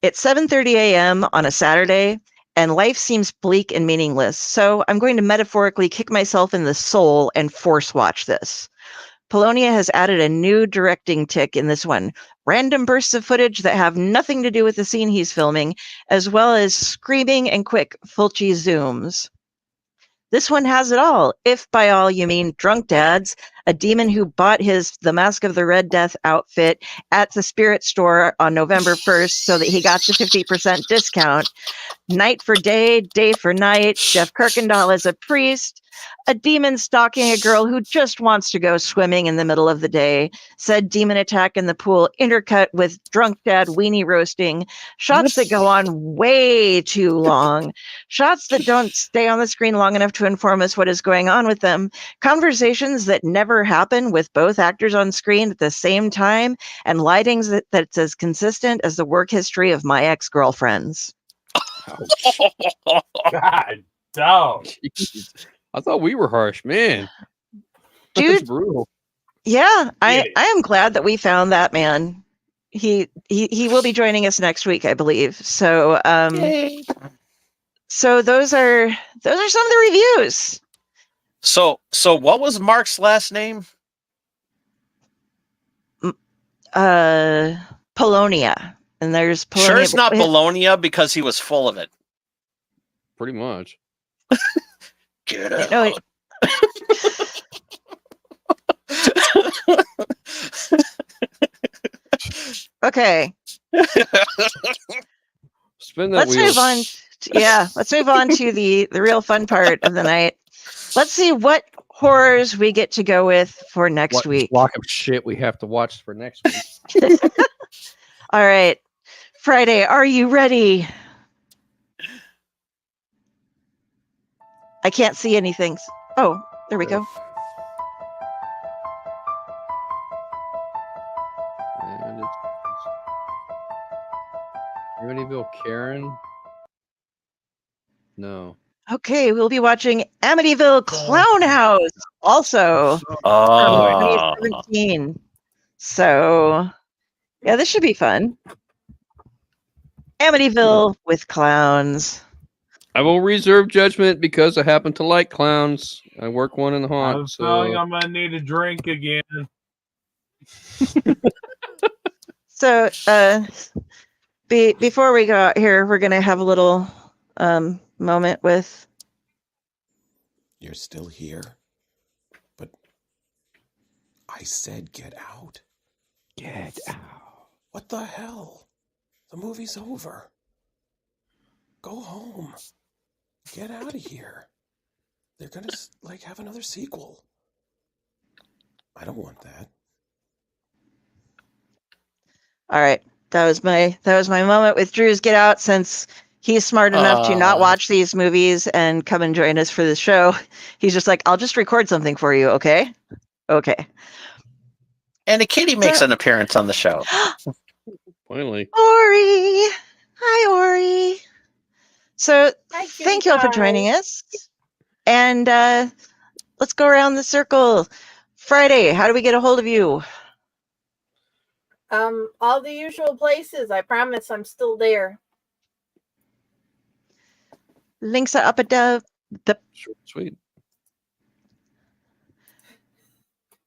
it's 7:30 a.m. on a Saturday, and life seems bleak and meaningless, so I'm going to metaphorically kick myself in the soul and force watch this. Polonia has added a new directing tick in this one. Random bursts of footage that have nothing to do with the scene he's filming, as well as screaming and quick Fulci zooms. This one has it all, if by all you mean drunk dads, a demon who bought the Mask of the Red Death outfit at the spirit store on November 1st so that he got the 50% discount, night for day, day for night, Jeff Kirkendall as a priest, a demon stalking a girl who just wants to go swimming in the middle of the day, said demon attack in the pool intercut with drunk dad weenie roasting, shots that go on way too long, shots that don't stay on the screen long enough to inform us what is going on with them, conversations that never happen with both actors on screen at the same time, and lightings that's as consistent as the work history of my ex-girlfriends. God, dog. I thought we were harsh, man. Dude, that's brutal. Yeah, I am glad that we found that man. He will be joining us next week, I believe. So so those are some of the reviews. So what was Mark's last name? Polonia. And there's Polonia. Sure it's not Bologna because he was full of it. Pretty much. Get out. No, okay. Spin that Let's wheel. move on. Let's move on to the real fun part of the night. Let's see what horrors we get to go with for next week. Block of shit we have to watch for next week. All right. Friday, are you ready? I can't see anything. Oh, there we go. And it's Amityville Karen. No. Okay, we'll be watching Amityville Clown House also from 2017. So Yeah, this should be fun. Amityville with clowns. I will reserve judgment because I happen to like clowns. I work one in the haunt. I'm So feeling I'm gonna need a drink again. So, before we go out here, we're gonna have a little moment with. You're still here. But I said get out. get out. What the hell? The movie's over. Go home. Get out of here. They're gonna have another sequel. I don't want that. All right, that was my moment with Drew's Get Out. Since he's smart enough to not watch these movies and come and join us for the show, he's just like, I'll just record something for you, okay? Okay. And a kitty makes an appearance on the show. Finally. Ori! Hi, Ori. So, thank you all for joining us. And let's go around the circle. Friday, how do we get a hold of you? All the usual places. I promise I'm still there. Links are up at the Sweet.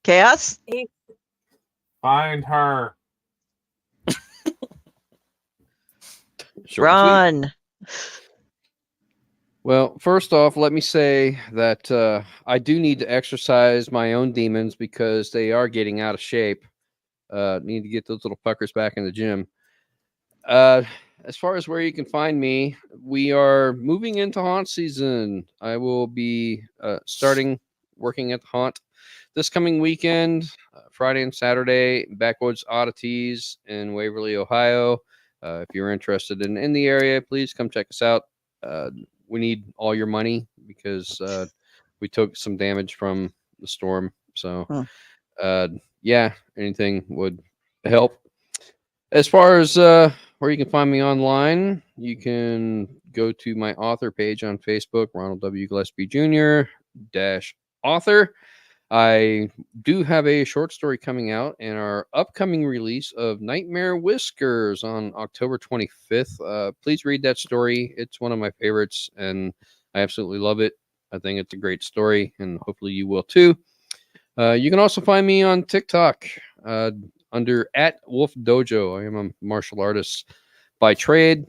Chaos. Find her. Ron. Well, first off, let me say that I do need to exercise my own demons because they are getting out of shape. Need to get those little fuckers back in the gym. As far as where you can find me, we are moving into haunt season. I will be starting working at the haunt this coming weekend, Friday and Saturday, Backwoods Oddities in Waverly, Ohio. If you're interested in the area, please come check us out. We need all your money because we took some damage from the storm. So, yeah, anything would help. As far as where you can find me online, you can go to my author page on Facebook, Ronald W Gillespie Jr. -author. I do have a short story coming out in our upcoming release of Nightmare Whiskers on October 25th. Please read that story. It's one of my favorites, and I absolutely love it. I think it's a great story, and hopefully you will too. You can also find me on TikTok under @WolfDojo. I am a martial artist by trade,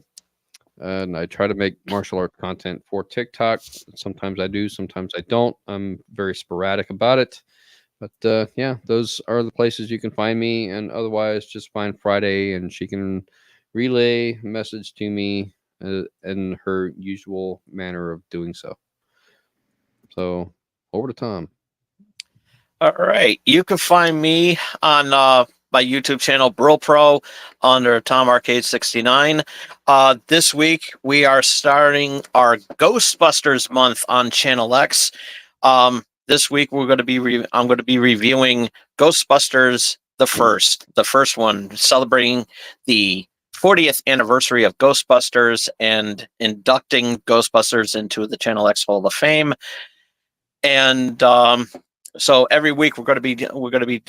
and I try to make martial art content for TikTok. Sometimes I do, sometimes I don't. I'm very sporadic about it. But yeah, those are the places you can find me. And otherwise, just find Friday, and she can relay a message to me in her usual manner of doing so. So over to Tom. All right. You can find me on my YouTube channel, Brill Pro, under Tom Arcade 69. This week, we are starting our Ghostbusters month on Channel X. This week, we're going to be I'm going to be reviewing Ghostbusters the first one, celebrating the 40th anniversary of Ghostbusters and inducting Ghostbusters into the Channel X Hall of Fame. And so every week we're going to be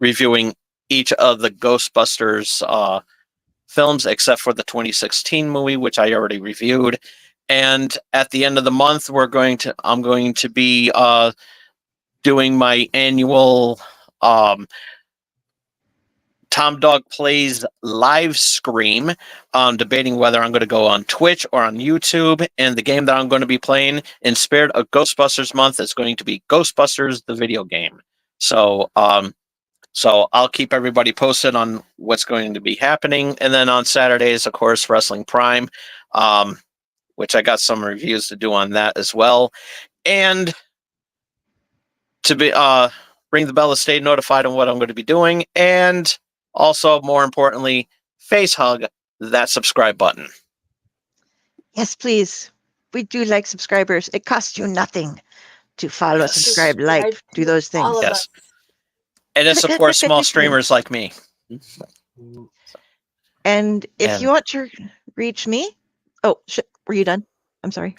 reviewing each of the Ghostbusters films, except for the 2016 movie, which I already reviewed. And at the end of the month, I'm going to be doing my annual Tom Dog Plays live stream, debating whether I'm going to go on Twitch or on YouTube. And the game that I'm going to be playing in spirit of Ghostbusters month is going to be Ghostbusters, the video game. So, so I'll keep everybody posted on what's going to be happening. And then on Saturdays, of course, Wrestling Prime, which I got some reviews to do on that as well. And to be ring the bell to stay notified on what I'm going to be doing. And also, more importantly, face hug that subscribe button. Yes, please. We do like subscribers. It costs you nothing to follow, subscribe, like, do those things. Yes. And it supports small streamers like me. And if you want to reach me, were you done? I'm sorry.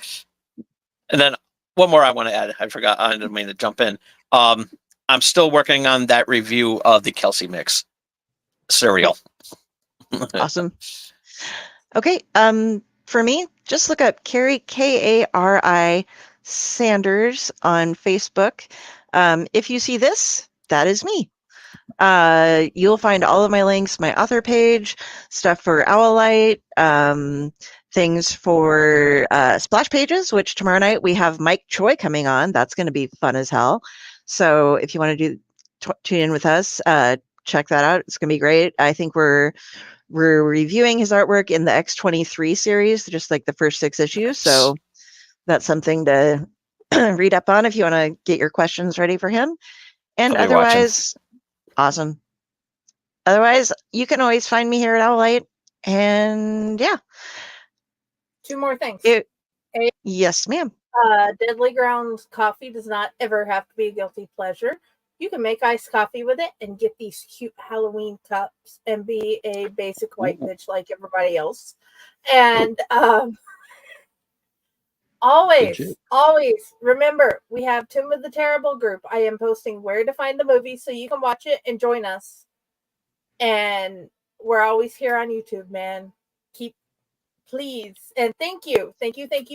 And then one more I want to add. I forgot. I didn't mean to jump in. I'm still working on that review of the Kelsey mix. cereal. Awesome. Okay. For me, just look up Carrie Kari Sanders on Facebook. If you see this, that is me. You'll find all of my links, my author page, stuff for Owlite, things for splash pages, which tomorrow night we have Mike Choi coming on. That's going to be fun as hell. So if you want to tune in with us, check that out. It's going to be great. I think we're reviewing his artwork in the X-23 series, just like the first 6 issues. So that's something to read up on if you want to get your questions ready for him. And I'll be watching. otherwise, awesome. Otherwise, you can always find me here at Owlite. And yeah. 2 more things. Yes, ma'am. Deadly Grounds coffee does not ever have to be a guilty pleasure. You can make iced coffee with it and get these cute Halloween cups and be a basic white bitch like everybody else. And always remember, we have Tomb of the Terrible group. I am posting where to find the movie so you can watch it and join us. And we're always here on YouTube, man. Please. And thank you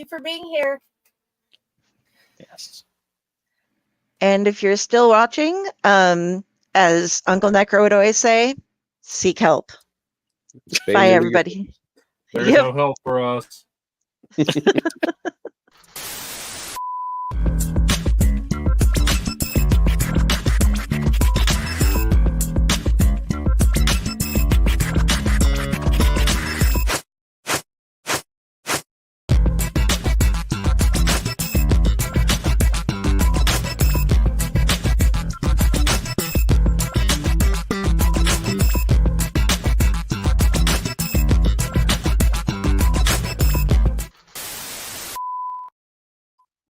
for being here. Yes. And if you're still watching, as UncleNecRo would always say, seek help. Bye, everybody. There's no help for us.